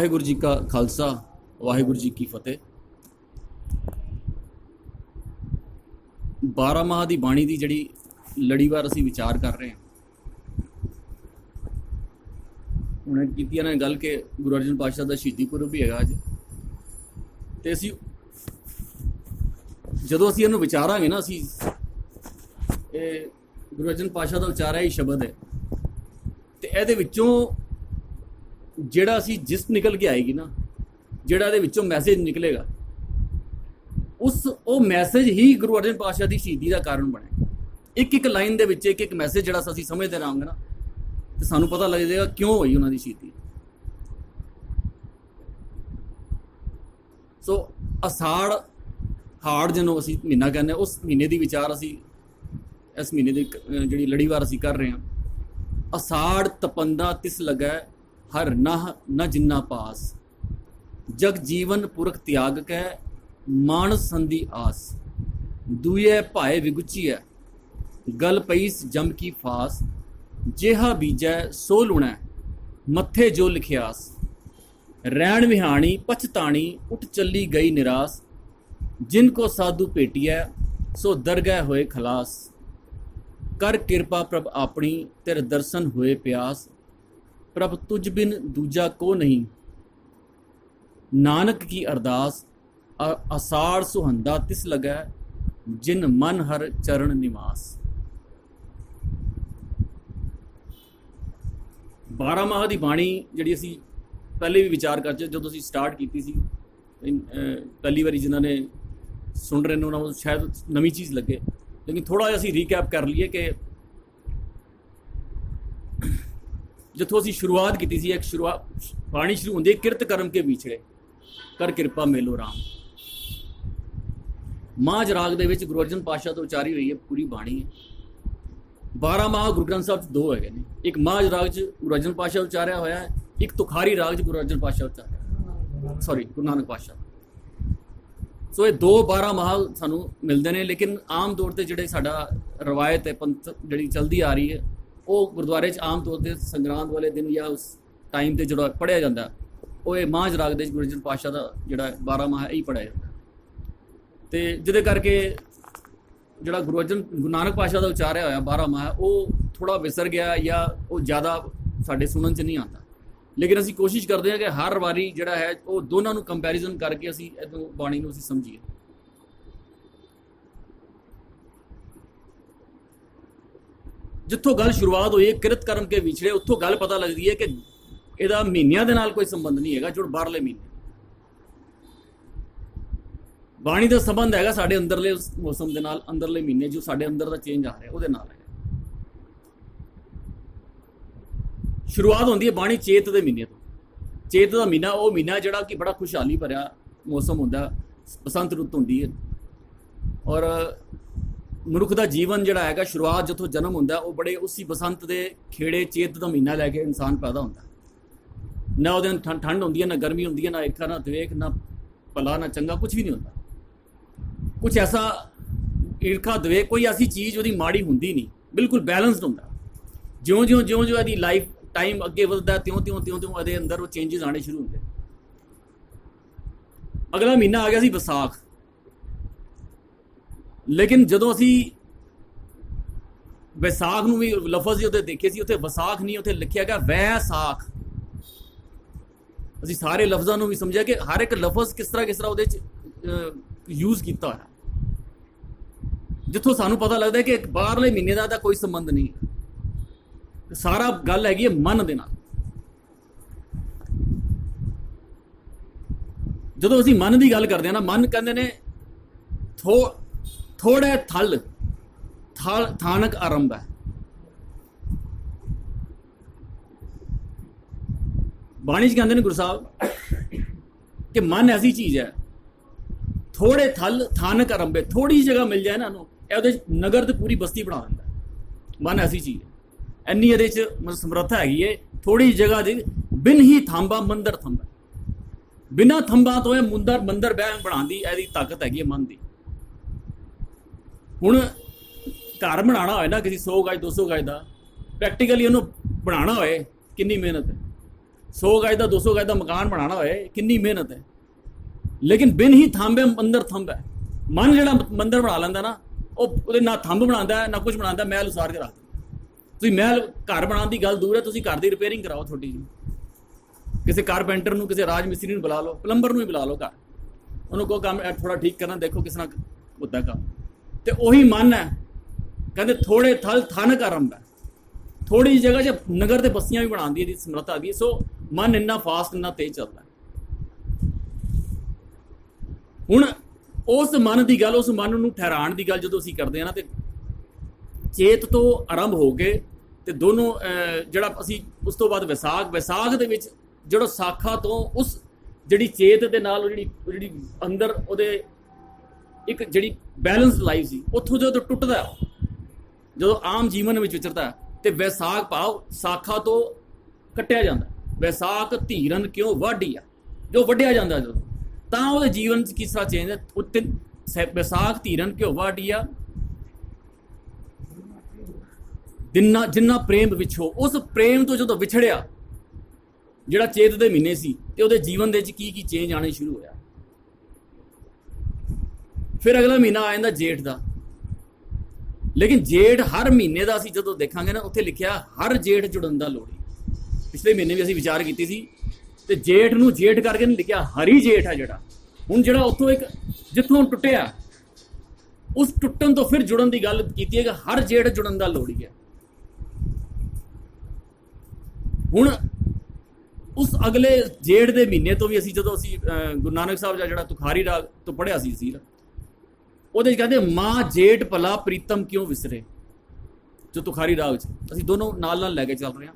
वाहिगुरू जी का खालसा वाहिगुरू जी की फतेह। 12 माह की बाणी की जी लड़ीवार असी विचार कर रहे हैं। उन्हें की ने गल के गुरु अर्जन पातशाह का शहीदी पुरब भी है अज, तो असी जो असी इन्हू विचारांगे ना, असी गुरु अर्जन पातशाह का उचारा ही शब्द है, तो ये ਜਿਹੜਾ ਅਸੀਂ जिस निकल के आएगी ना, ਜਿਹੜਾ ਇਹਦੇ ਵਿੱਚੋਂ मैसेज निकलेगा, ਉਹ मैसेज ही गुरु अर्जन पातशाह की शहीदी का कारण बने। एक एक लाइन ਦੇ ਵਿੱਚ एक एक मैसेज ਜਿਹੜਾ ਅਸੀਂ ਸਮਝਦੇ ਰਹਾਂਗੇ ਨਾ, तो सानू पता लग जाएगा क्यों हुई उन्होंने शहीदी। सो असाड़ हाड़ जिन्हों असी महीना कहने, उस महीने की विचार असी इस महीने की जी लड़ीवार असी कर रहे हैं। असाड़ तपंदा तिस लगा हर नाह न जिन्ना पास, जग जीवन पुरख त्याग कै मानस संधि आस, दुए भाए विगुची है गल पईस जम की फास, जेहा बीजै सो लुणै मत्थे जो लिखियास, रैण विहाणी पछताणी उठ चली गई निरास, जिनको साधु भेटिया सो दरगह होए खलास, कर कृपा प्रभ अपनी तेरे दर्शन होए प्यास, प्रभ तुझ बिन दूजा को नहीं नानक की अरदास, असाड़ सुहंदा तिस लगा जिन मन हर चरण निवास। 12 माह की बाणी जी असी पहले भी विचार कर जो असी स्टार्ट की सी, पहली बारी जिन्होंने सुन रहे हैं उन्होंने शायद नवी चीज़ लगे, लेकिन थोड़ा जिहा असी रीकैप कर लीए कि जिथों असी शुरुआत की सी। एक शुरुआत बाणी शुरू होंगी किरत कर्म के विछड़े कर कृपा मेलो राम। माझ राग दे विच गुरु अर्जन पातशाह तो उचारी हुई है पूरी बाणी है। 12 माह गुरु ग्रंथ साहब दो है ने, एक माझ राग च गुरु अर्जन पातशाह उचारिया होया है, एक तुखारी राग च गुरु अर्जन पातशाह उचारिया, सॉरी गुरु नानक पातशाह। सो ये 12 माह सानू मिलते हैं, लेकिन आम तौर पर जिहड़े साडा रवायत है पंथ जी चलती आ रही है, वो गुरुद्वारे आम तौर पर संगरांद वाले दिन या उस टाइम पर जो पढ़िया जाता वो ये माझ राग दे गुरु अर्जन पातशाह का जोड़ा 12 माह यही पढ़िया जाता, तो जिदे करके जोड़ा गुरु नानक पातशाह का उचारिया होया 12 माह वो थोड़ा विसर गया या वो ज़्यादा साढ़े सुनन च नहीं आता। लेकिन असी कोशिश करते हैं कि हर वारी जोड़ा है वो दोनों कंपैरिजन करके असी इदों बाणी नूं असी समझिए। जिथों गल शुरुआत हुई है किरत कर्म के विछड़े, उत्थों गल पता लगती है कि यदा महीनों के नाल कोई संबंध नहीं है, जो बाहरले महीने बाणी का संबंध है साढ़े अंदरले मौसम के नाल, अंदरले महीने जो साढ़े अंदर का चेंज आ रहा है वो नाल है। शुरुआत होती है बाणी चेत के महीने तो। चेत का महीना वो महीना जोड़ा कि बड़ा खुशहाली भरिया मौसम होंदा, बसंत रुत होंदी है, और मनुख का जीवन जोड़ा है शुरुआत जितों जन्म होंदा वो बड़े उसी बसंत के खेड़े चेत का महीना लैके इंसान पैदा होंदा। ना वो ठंड होंदी है, ना गर्मी होंदी है, ना ईर्खा, ना द्वेख, ना भला, ना चंगा, कुछ भी नहीं होता। कुछ ऐसा ईर्खा द्वेख कोई ऐसी चीज़ वो माड़ी होंदी नहीं, बिल्कुल बैलेंसड होंदा। ज्यों ज्यों ज्यों ज्यों यदि लाइफ टाइम अगे बढ़ता त्यों त्यों त्यों त्यों ये अंदर वो चेंजिज आने शुरू होंगे। अगला महीना आ गया सी विसाख, लेकिन जदों असी विसाख नूं भी लफज ही उत्ते देखे सी, उत्ते विसाख नहीं उत्ते लिखिया गया वैसाख। असी सारे लफ्ज़ों नूं भी समझिया कि हर एक लफज किस तरह उहदे यूज़ किया है, जिथों सानू पता लगता है कि बाहरले महीने का कोई संबंध नहीं है। सारा गल हैगी मन दे नाल। जदों असी मन की गल करते हैं ना, मन कहते ने थोड़े थल थानक आरंभ है। बाणी च कहते हैं गुरु साहब कि मन ऐसी चीज़ है, थोड़े थल थानक आरंभ है, थोड़ी जगह मिल जाए ना नगर तो पूरी बस्ती बना देता। मन ऐसी चीज़ है, इन्नी ये समर्था हैगी है, थोड़ी जगह की बिन ही थांबा मंदिर थंबा, बिना थंबा तो मंदिर बह बना की यदी ताकत हैगी है मन की। हुण घर बनाना होए ना किसी 100 गज 200 गज का, प्रैक्टिकली उन्होंने बनाना होए कितनी मेहनत है। 100 गज का 200 गज का मकान बनाना होए कितनी मेहनत है, लेकिन बिन ही थांबे मंदिर थंब है। मन जो मंदिर बना लेंदा ना, वो ना थंब बनाता है ना कुछ बनाता, महल उसार के रख दिंदा। तुसीं महल घर बनाने की गल दूर है, तुसीं घर की रिपेयरिंग कराओ छोटी जी, किसी कारपेंटर नूं, किसी राज मिस्त्री नूं बुला लो, प्लंबर नूं ही बुला लो घर, उन्होंने कहो काम थोड़ा ठीक करना, देखो किस तरह होता काम। तो उही मन है, कहते थोड़े थल थन करम है, थोड़ी जगह च नगर ते बस्तियां भी बना दी समर्थ आ गई। सो मन इन्ना फास्ट इन्ना तेज चलता है। हुण उस मन की गल, उस मन नूं ठहराण की गल जो असीं करते हैं ना, तो चेत तो आरंभ हो के ते दोनों जिहड़ा असीं उस तो बाद विसाख दे विच जिहड़ा साखा तो उस जिहड़ी चेत दे नाल जिहड़ी अंदर उहदे एक जिहड़ी बैलेंस लाइफ सी, उत्थों जो टुटदा जो आम जीवन में विचरता है, तो वैसाख भाव साखा तो कट्टिया जाता। वैसाख धीरन क्यों वाढी आ, जो वड्डिया जाता जो तां उहदे जीवन च किस तरह चेंज है। उत्ते वैसाख धीरन क्यों वाढी आ, जिन्ना जिन्ना प्रेम विछो, उस प्रेम तो जो विछड़िया जिहड़ा चेत दे महीने सी, ते उहदे जीवन दे विच की चेंज आने शुरू होया। फिर अगला महीना आ जांदा जेठ का, लेकिन जेठ हर महीने का असीं जदों देखांगे ना, उत्थे लिखिया हर जेठ जुड़न दा लोड़ी। पिछले महीने भी असीं विचार कीती सी, ते जेठ नूं जेठ करके नहीं लिखिया, हरी जेठ है जिहड़ा। हुण जिहड़ा उत्थों एक जिथों टुटिया, उस टुटन तो फिर जुड़न की गल कीती है कि हर जेठ जुड़न दा लोड़ी है। हुण उस अगले जेठ के महीने तो भी असीं जदों असीं गुरु नानक साहब दा जिहड़ा तुखारी राग तो पढ़िया सी सीर, ਉਹਦੇ ਕਹਿੰਦੇ ਮਾਂ ਜੇਠ ਭਲਾ ਪ੍ਰੀਤਮ ਕਿਉਂ ਵਿਸਰੇ, ਜੋ ਤੁਖਾਰੀ ਰਾਗ 'ਚ ਅਸੀਂ ਦੋਨੋਂ ਨਾਲ ਨਾਲ ਲੈ ਕੇ ਚੱਲ ਰਹੇ ਹਾਂ।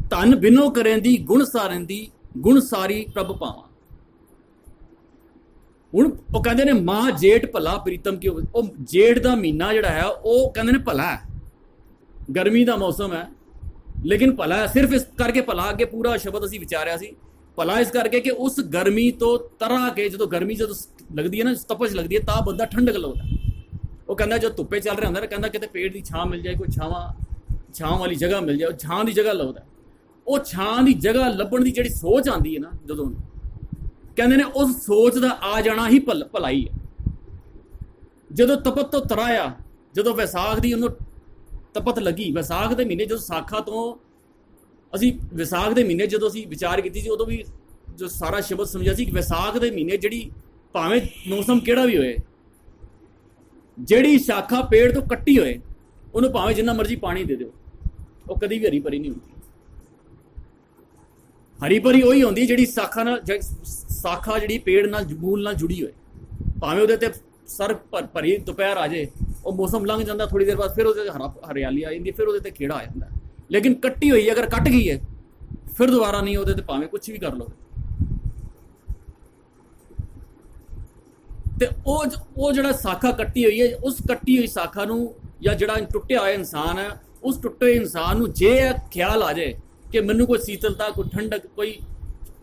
ਧਨ ਬਿਨੋ ਕਰੇਂਦੀ ਗੁਣ ਸਾਰੇਂਦੀ, ਗੁਣ ਸਾਰੀ ਪ੍ਰਭ ਪਾਵਾਂ। ਹੁਣ ਉਹ ਕਹਿੰਦੇ ਨੇ ਮਾਂ ਜੇਠ ਭਲਾ ਪ੍ਰੀਤਮ ਕਿਉਂ, ਉਹ ਜੇਠ ਦਾ ਮਹੀਨਾ ਜਿਹੜਾ ਹੈ ਉਹ ਕਹਿੰਦੇ ਨੇ ਭਲਾ ਹੈ, ਗਰਮੀ ਦਾ ਮੌਸਮ ਹੈ ਲੇਕਿਨ ਭਲਾ ਹੈ। ਸਿਰਫ ਇਸ ਕਰਕੇ ਭਲਾ, ਅੱਗੇ ਪੂਰਾ ਸ਼ਬਦ ਅਸੀਂ ਵਿਚਾਰਿਆ ਸੀ, भला इस करके कि उस गर्मी तो तरा के जो गर्मी जो लगती है ना, तपश लगती है, ता बंदा ठंडक लगता है। वो कहता जो धुप्पे चल रहा होंगे ना, कहता कितने पेड़ की छां मिल जाए, कोई छां वाली जगह मिल जाए, छां की जगह लभदा। वो छां की जगह लभण की जिहड़ी सोच आती है ना, जो कहते हैं उस सोच का आ जाना ही भलाई है। जो तपत तो तराया, जो वैसाख की उन्होंने तपत लगी, वैसाख के महीने जो साखा तो असी विसाख के महीने जो असी विचार की उदों भी जो सारा शब्द समझा सी कि विसाख के महीने जी भावें मौसम किहड़ा भी होए, जिहड़ी शाखा पेड़ तो कट्टी होए उन्होंने भावें जिन्ना मर्जी पानी दे दो, वो कभी भी हरी भरी नहीं होती। हरी भरी वही होंदी जिहड़ी शाखा नाल, शाखा जी पेड़ नाल मूल नाल जुड़ी होए, भावें उहदे ते सर भरी दोपहर आ जाए, वो मौसम लंघ जाता, थोड़ी देर बाद फिर उहदे हरियाली आ जाती, फिर उहदे ते खेड़ा आ जाता। लेकिन कट्टी हुई अगर कट गई है फिर दोबारा नहीं होते, तो भावें कुछ भी कर लो। तो वो जो शाखा कट्टी हुई है, उस कट्टी हुई शाखा नूं या जिहड़ा टुटिया हुआ इंसान है, उस टुटे इंसान नूं जे ख्याल आ जाए कि मैनूं कोई शीतलता, कोई ठंडक, कोई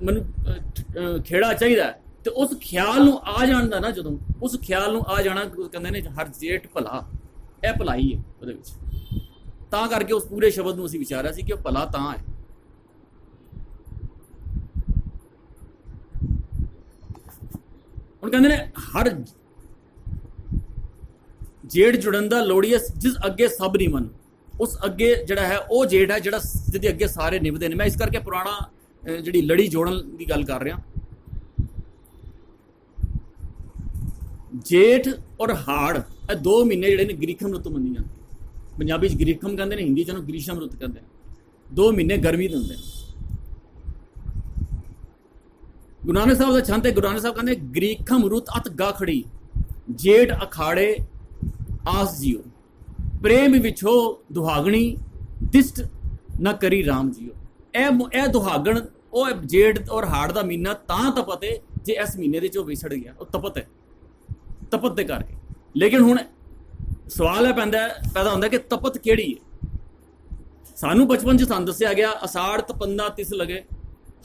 मैनूं खेड़ा चाहिए, तो उस ख्याल नूं आ जाण दा ना, जदों उस ख्याल नूं आ जाना, कहंदे ने हर जेठ भला, यह भलाई है उहदे विच। तां करके उस पूरे शब्द में असीं विचारिया सी कि वह भला तां है। हुण कहंदे ने हर जेठ जुड़न दा लोड़ी है, जिस अगे सब नहीं मन, उस अगे जिहड़ा है वो जेठ है जिहड़ा जिहदे अगे सारे निभदे ने। मैं इस करके पुराना जिहड़ी लड़ी जोड़न की गल कर रहा। जेठ और हाड़ ये 2 महीने जिहड़े ने ग्रीखम रुत मंनियां, पंजाबी ग्रीखम कहते हैं, हिंदी चो ग्रीशम रुत कहते हैं। 2 महीने गर्मी के होंगे। गुरु नानक साहब का छंद है, गुरु नानक साहब कहते ग्रीखम रुत अत गा खड़ी, जेठ अखाड़े आस जियो, प्रेम विछो दुहागणी, दिष्ट न करी राम जियो। ए दुहागण वो जेठ और हाड़ का महीना तां तपत है जे इस महीने के विछड़ गया, वो तपत है, तपत के करके। लेकिन हुण सवाल है पैदा होंदा कि तपत किहड़ी है। सानू बचपन च सानू दस्सिया गया असाड़ तपंदा तिस लगे,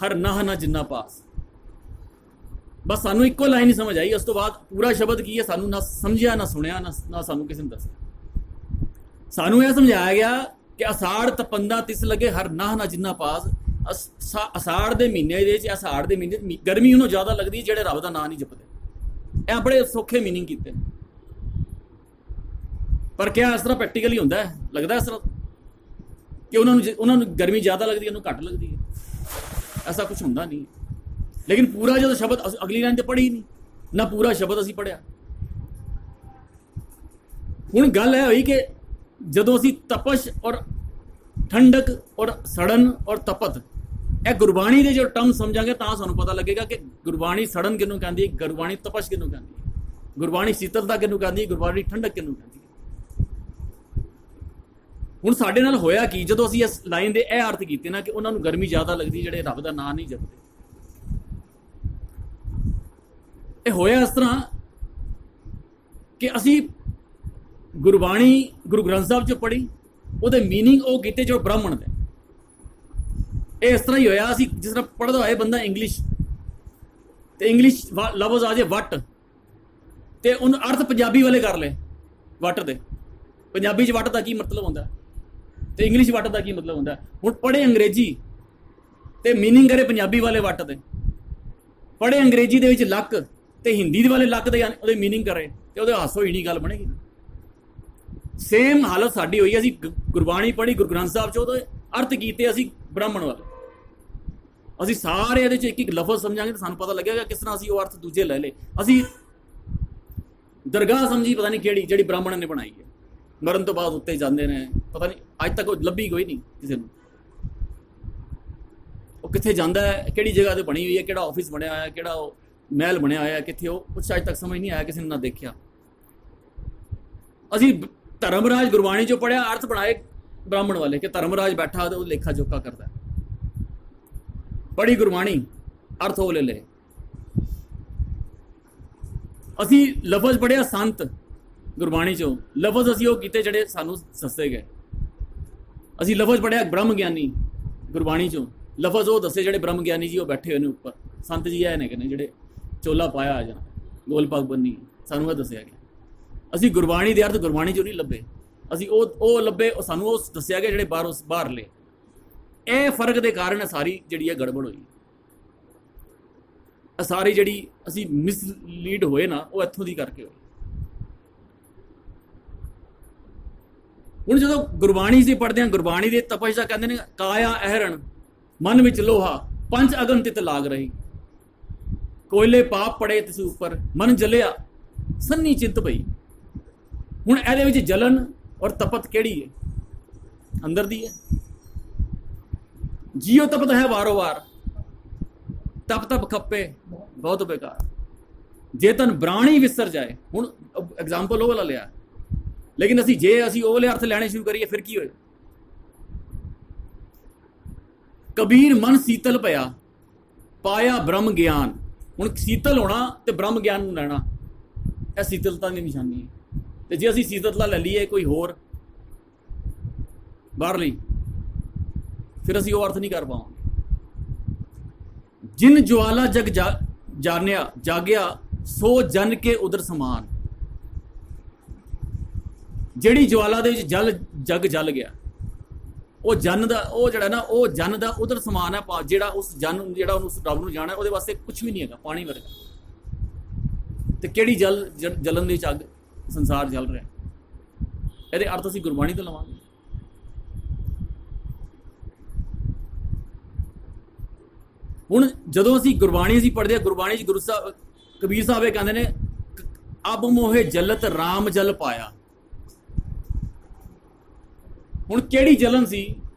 हर नाह ना जिन्ना पास। बस सानू इक्को लाइन ही समझ आई, उस तो बाद पूरा शब्द की है सानू ना समझिया, ना सुनिया, ना सानू किसी ने दस्सिया। सानू यह समझाया गया कि असाड़ तपंदा तिस लगे, हर नाह ना जिन्ना पास। ਅਸਾੜ ਦੇ ਮਹੀਨੇ ਦੇ ਵਿੱਚ, ਅਸਾੜ ਦੇ ਮਹੀਨੇ 'ਚ ਗਰਮੀ ਉਹਨੂੰ ਜ਼ਿਆਦਾ ਲੱਗਦੀ ਜਿਹੜੇ ਰੱਬ ਦਾ ਨਾਂ ਨਹੀਂ ਜਪਦੇ। ਇਹ ਬੜੇ ਸੌਖੇ ਮੀਨਿੰਗ ਕੀਤੇ ਨੇ, ਪਰ ਕਿਆ ਇਸ ਤਰ੍ਹਾਂ ਪ੍ਰੈਕਟੀਕਲੀ ਹੁੰਦਾ ਹੈ? ਲੱਗਦਾ ਇਸ ਤਰ੍ਹਾਂ ਕਿ ਉਹਨਾਂ ਨੂੰ ਗਰਮੀ ਜ਼ਿਆਦਾ ਲੱਗਦੀ ਹੈ, ਉਹਨੂੰ ਘੱਟ ਲੱਗਦੀ ਹੈ? ਐਸਾ ਕੁਝ ਹੁੰਦਾ ਨਹੀਂ। ਲੇਕਿਨ ਪੂਰਾ ਜਦੋਂ ਸ਼ਬਦ ਅਗਲੀ ਲਾਈਨ ਤੇ ਪੜ੍ਹੀ ਨਹੀਂ ਨਾ, ਪੂਰਾ ਸ਼ਬਦ ਅਸੀਂ ਪੜ੍ਹਿਆ। ਹੁਣ ਗੱਲ ਇਹ ਹੋਈ ਕਿ ਜਦੋਂ ਅਸੀਂ ਤਪਸ਼ ਔਰ ਠੰਡਕ ਔਰ ਸੜਨ ਔਰ ਤਪਤ, ਇਹ ਗੁਰਬਾਣੀ ਦੇ ਜੋ ਟਰਮ ਸਮਝਾਂਗੇ ਤਾਂ ਸਾਨੂੰ ਪਤਾ ਲੱਗੇਗਾ ਕਿ ਗੁਰਬਾਣੀ ਸੜਨ ਕਿਹਨੂੰ ਕਹਿੰਦੀ ਹੈ, ਗੁਰਬਾਣੀ ਤਪਸ਼ ਕਿਹਨੂੰ ਕਹਿੰਦੀ ਹੈ, ਗੁਰਬਾਣੀ ਸ਼ੀਤਲਤਾ ਕਿਹਨੂੰ ਕਹਿੰਦੀ ਹੈ, ਗੁਰਬਾਣੀ ਠੰਡਕ ਕਿਹਨੂੰ ਕਹਿੰਦੀ ਹੈ। ਹੁਣ ਸਾਡੇ ਨਾਲ ਹੋਇਆ ਕੀ ਜਦੋਂ ਅਸੀਂ ਇਸ ਲਾਈਨ ਦੇ ਇਹ ਅਰਥ ਕੀਤੇ ਨਾ ਕਿ ਉਹਨਾਂ ਨੂੰ ਗਰਮੀ ਜ਼ਿਆਦਾ ਲੱਗਦੀ ਜਿਹੜੇ ਰੱਬ ਦਾ ਨਾਂ ਨਹੀਂ ਜਪਦੇ। ਇਹ ਹੋਇਆ ਇਸ ਤਰ੍ਹਾਂ ਕਿ ਅਸੀਂ ਗੁਰਬਾਣੀ ਗੁਰੂ ਗ੍ਰੰਥ ਸਾਹਿਬ 'ਚ ਪੜ੍ਹੀ, ਉਹਦੇ ਮੀਨਿੰਗ ਉਹ ਕੀਤੇ ਜੋ ਬ੍ਰਾਹਮਣ ਦੇ। ਇਹ ਇਸ ਤਰ੍ਹਾਂ ਹੀ ਹੋਇਆ, ਅਸੀਂ ਜਿਸ ਤਰ੍ਹਾਂ ਪੜ੍ਹਦਾ ਹੋਏ ਬੰਦਾ ਇੰਗਲਿਸ਼, ਤੇ ਇੰਗਲਿਸ਼ ਲਫ਼ਜ਼ ਆ ਜੇ ਵੱਟ, ਤੇ ਉਹਨੂੰ ਅਰਥ ਪੰਜਾਬੀ ਵਾਲੇ ਕਰ ਲਏ ਵੱਟ ਦੇ। ਪੰਜਾਬੀ 'ਚ ਵੱਟ ਦਾ ਕੀ ਮਤਲਬ ਹੁੰਦਾ ਤੇ ਇੰਗਲਿਸ਼ ਵੱਟ ਦਾ ਕੀ ਮਤਲਬ ਹੁੰਦਾ। ਹੁਣ ਪੜ੍ਹੇ ਅੰਗਰੇਜ਼ੀ ਤੇ ਮੀਨਿੰਗ ਕਰੇ ਪੰਜਾਬੀ ਵਾਲੇ ਵੱਟ ਦੇ, ਪੜ੍ਹੇ ਅੰਗਰੇਜ਼ੀ ਦੇ ਵਿੱਚ ਲੱਕ ਤੇ ਹਿੰਦੀ ਦੇ ਵਾਲੇ ਲੱਕ ਦੇ ਉਹਦੇ ਮੀਨਿੰਗ ਕਰੇ ਤੇ ਉਹਦੇ ਹਾਸੋ ਹੀ ਨਹੀਂ ਗੱਲ ਬਣੇਗੀ। ਸੇਮ ਹਾਲਤ ਸਾਡੀ ਹੋਈ। ਅਸੀਂ ਗੁਰਬਾਣੀ ਪੜ੍ਹੀ ਗੁਰੂ ਗ੍ਰੰਥ ਸਾਹਿਬ 'ਚ, ਉਹਦੇ ਅਰਥ ਕੀਤੇ ਅਸੀਂ ਬ੍ਰਾਹਮਣ ਵਾਲੇ। ਅਸੀਂ ਸਾਰੇ ਇਹਦੇ 'ਚ ਇੱਕ ਇੱਕ ਲਫ਼ਜ਼ ਸਮਝਾਂਗੇ ਤਾਂ ਸਾਨੂੰ ਪਤਾ ਲੱਗੇਗਾ ਕਿਸ ਤਰ੍ਹਾਂ ਅਸੀਂ ਉਹ ਅਰਥ ਦੂਜੇ ਲੈ ਲਏ। ਅਸੀਂ ਦਰਗਾਹ ਸਮਝੀ ਪਤਾ ਨਹੀਂ ਕਿਹੜੀ, ਜਿਹੜੀ ਬ੍ਰਾਹਮਣ ਨੇ ਬਣਾਈ ਹੈ, ਮਰਨ ਤੋਂ ਬਾਅਦ ਉੱਤੇ ਜਾਂਦੇ ਨੇ, ਪਤਾ ਨਹੀਂ ਅੱਜ ਤੱਕ ਉਹ ਲੱਭੀ ਕੋਈ ਨਹੀਂ ਕਿਸੇ ਨੂੰ। ਉਹ ਕਿੱਥੇ ਜਾਂਦਾ ਹੈ, ਕਿਹੜੀ ਜਗ੍ਹਾ ਤੇ ਬਣੀ ਹੋਈ ਹੈ, ਕਿਹੜਾ ਆਫਿਸ ਬਣਿਆ ਹੋਇਆ, ਕਿਹੜਾ ਉਹ ਮਹਿਲ ਬਣਿਆ ਹੋਇਆ, ਕਿੱਥੇ ਉਹ ਕੁਛ ਅੱਜ ਤੱਕ ਸਮਝ ਨਹੀਂ ਆਇਆ, ਕਿਸੇ ਨੇ ਨਾ ਦੇਖਿਆ। ਅਸੀਂ ਧਰਮਰਾਜ ਗੁਰਬਾਣੀ 'ਚੋਂ ਪੜ੍ਹਿਆ, ਅਰਥ ਬਣਾਏ ਬ੍ਰਾਹਮਣ ਵਾਲੇ ਕਿ ਧਰਮਰਾਜ ਬੈਠਾ ਤੇ ਉਹ ਲੇਖਾ ਜੋਖਾ ਕਰਦਾ। ਪੜ੍ਹੀ ਗੁਰਬਾਣੀ, ਅਰਥ ਉਹ ਲੈ ਲਏ। ਅਸੀਂ ਲਫ਼ਜ਼ ਪੜ੍ਹਿਆ ਸੰਤ ਗੁਰਬਾਣੀ 'ਚੋਂ, ਲਫ਼ਜ਼ ਅਸੀਂ ਉਹ ਕੀਤੇ ਜਿਹੜੇ ਸਾਨੂੰ ਦੱਸੇ ਗਏ। ਅਸੀਂ ਲਫ਼ਜ਼ ਪੜ੍ਹਿਆ ਬ੍ਰਹਮ ਗਿਆਨੀ ਗੁਰਬਾਣੀ 'ਚੋਂ, ਲਫ਼ਜ਼ ਉਹ ਦੱਸੇ ਜਿਹੜੇ ਬ੍ਰਹਮ ਗਿਆਨੀ ਜੀ ਉਹ ਬੈਠੇ ਹੋਏ ਨੇ ਉੱਪਰ। ਸੰਤ ਜੀ ਆਏ ਨੇ ਕਿ ਜਿਹੜੇ ਚੋਲਾ ਪਾਇਆ ਜਾਂ ਗੋਲ ਪੱਗ ਬੰਨੀ, ਸਾਨੂੰ ਇਹ ਦੱਸਿਆ ਗਿਆ। ਅਸੀਂ ਗੁਰਬਾਣੀ ਦੇ ਅਰਥ ਗੁਰਬਾਣੀ 'ਚੋਂ ਨਹੀਂ ਲੱਭੇ, ਅਸੀਂ ਉਹ ਲੱਭੇ, ਉਹ ਸਾਨੂੰ ਉਹ ਦੱਸਿਆ ਗਿਆ ਜਿਹੜੇ ਬਾਹਰ ਲਏ। ਇਹ ਫਰਕ ਦੇ ਕਾਰਨ ਸਾਰੀ ਜਿਹੜੀ ਹੈ ਗੜਬੜ ਹੋਈ। ਸਾਰੀ ਜਿਹੜੀ ਅਸੀਂ ਮਿਸਲੀਡ ਹੋਏ ਨਾ, ਉਹ ਇੱਥੋਂ ਦੀ ਕਰਕੇ ਹੋਈ। ਹੁਣ ਜਦੋਂ ਗੁਰਬਾਣੀ ਸੀ ਪੜ੍ਹਦੇ ਹਾਂ, ਗੁਰਬਾਣੀ ਦੇ ਤਪਸ਼ ਦਾ ਕਹਿੰਦੇ ਨੇ ਕਾਇਆ ਅਹਰਣ, ਮਨ ਵਿੱਚ ਲੋਹਾ, ਪੰਜ ਅਗਨ ਤਿਤ ਲਾਗ ਰਹੀ, ਕੋਇਲੇ ਪਾਪ ਪੜੇ ਤਿਸ ਉੱਪਰ, ਮਨ ਜਲਿਆ ਸੰਨੀ ਚਿੰਤ ਪਈ। ਹੁਣ ਇਹਦੇ ਵਿੱਚ ਜਲਨ ਔਰ ਤਪਤ ਕਿਹੜੀ ਹੈ? ਅੰਦਰ ਦੀ ਹੈ। ਜੀਓ ਤਪਤ ਹੈ ਵਾਰੋ ਵਾਰ, ਤਪ ਤਪ ਖੱਪੇ ਬਹੁਤ ਬੇਕਾਰ, ਜੇ ਤਨ ਬ੍ਰਾਣੀ ਵਿਸਰ ਜਾਏ। ਹੁਣ ਐਗਜ਼ਾਮਪਲ ਉਹ ਵਾਲਾ ਲਿਆ, ਲੇਕਿਨ ਅਸੀਂ ਉਹ ਵਾਲੇ ਅਰਥ ਲੈਣੇ ਸ਼ੁਰੂ ਕਰੀਏ ਫਿਰ ਕੀ ਹੋਏ? ਕਬੀਰ ਮਨ ਸੀਤਲ ਪਿਆ, ਪਾਇਆ ਬ੍ਰਹਮ ਗਿਆਨ। ਹੁਣ ਸੀਤਲ ਹੋਣਾ ਤੇ ਬ੍ਰਹਮ ਗਿਆਨ ਨੂੰ ਲੈਣਾ, ਇਹ ਸੀਤਲਤਾ ਦੀ ਨਿਸ਼ਾਨੀ ਹੈ। ਤੇ ਜੇ ਅਸੀਂ ਸੀਤਲਤਾ ਲੈ ਲਈਏ ਕੋਈ ਹੋਰ ਬਾਹਰ ਲਈ, ਫਿਰ ਅਸੀਂ ਉਹ ਅਰਥ ਨਹੀਂ ਕਰ ਪਾਵਾਂਗੇ। ਜਿਨ ਜਵਾਲਾ ਜਗ ਜਾਣਿਆ ਜਾਗਿਆ, ਸੋ ਜਨ ਕੇ ਉਦਰ ਸਮਾਨ। ਜਿਹੜੀ ਜਵਾਲਾ ਦੇ ਵਿੱਚ ਜਗ ਜਲ ਗਿਆ, ਉਹ ਜਨ ਦਾ, ਉਹ ਜਿਹੜਾ ਨਾ, ਉਹ ਜਨ ਦਾ ਉਦਰ ਸਮਾਨ ਹੈ। ਜਿਹੜਾ ਉਸ ਜਨ, ਜਿਹੜਾ ਉਸ ਰੱਬ ਨੂੰ ਜਾਣਾ, ਉਹਦੇ ਵਾਸਤੇ ਕੁਝ ਵੀ ਨਹੀਂ ਹੈਗਾ, ਪਾਣੀ ਵਰਗਾ। ਤੇ ਕਿਹੜੀ ਜਲਨ ਦੀ ਅੱਗ ਸੰਸਾਰ ਜਲ ਰਿਹਾ, ਇਹਦੇ ਅਰਥ ਅਸੀਂ ਗੁਰਬਾਣੀ ਤੋਂ ਲਵਾਂਗੇ। ਹੁਣ ਜਦੋਂ ਅਸੀਂ ਗੁਰਬਾਣੀ ਪੜ੍ਹਦੇ ਹਾਂ, ਗੁਰਬਾਣੀ 'ਚ ਗੁਰੂ ਸਾਹਿਬ ਕਬੀਰ ਸਾਹਿਬ ਇਹ ਕਹਿੰਦੇ ਨੇ, ਅਬ ਮੋਹੇ ਜਲਤ ਰਾਮ ਜਲ ਪਾਇਆ। ਹੁਣ ਕਿਹੜੀ ਜਲਨ ਸੀ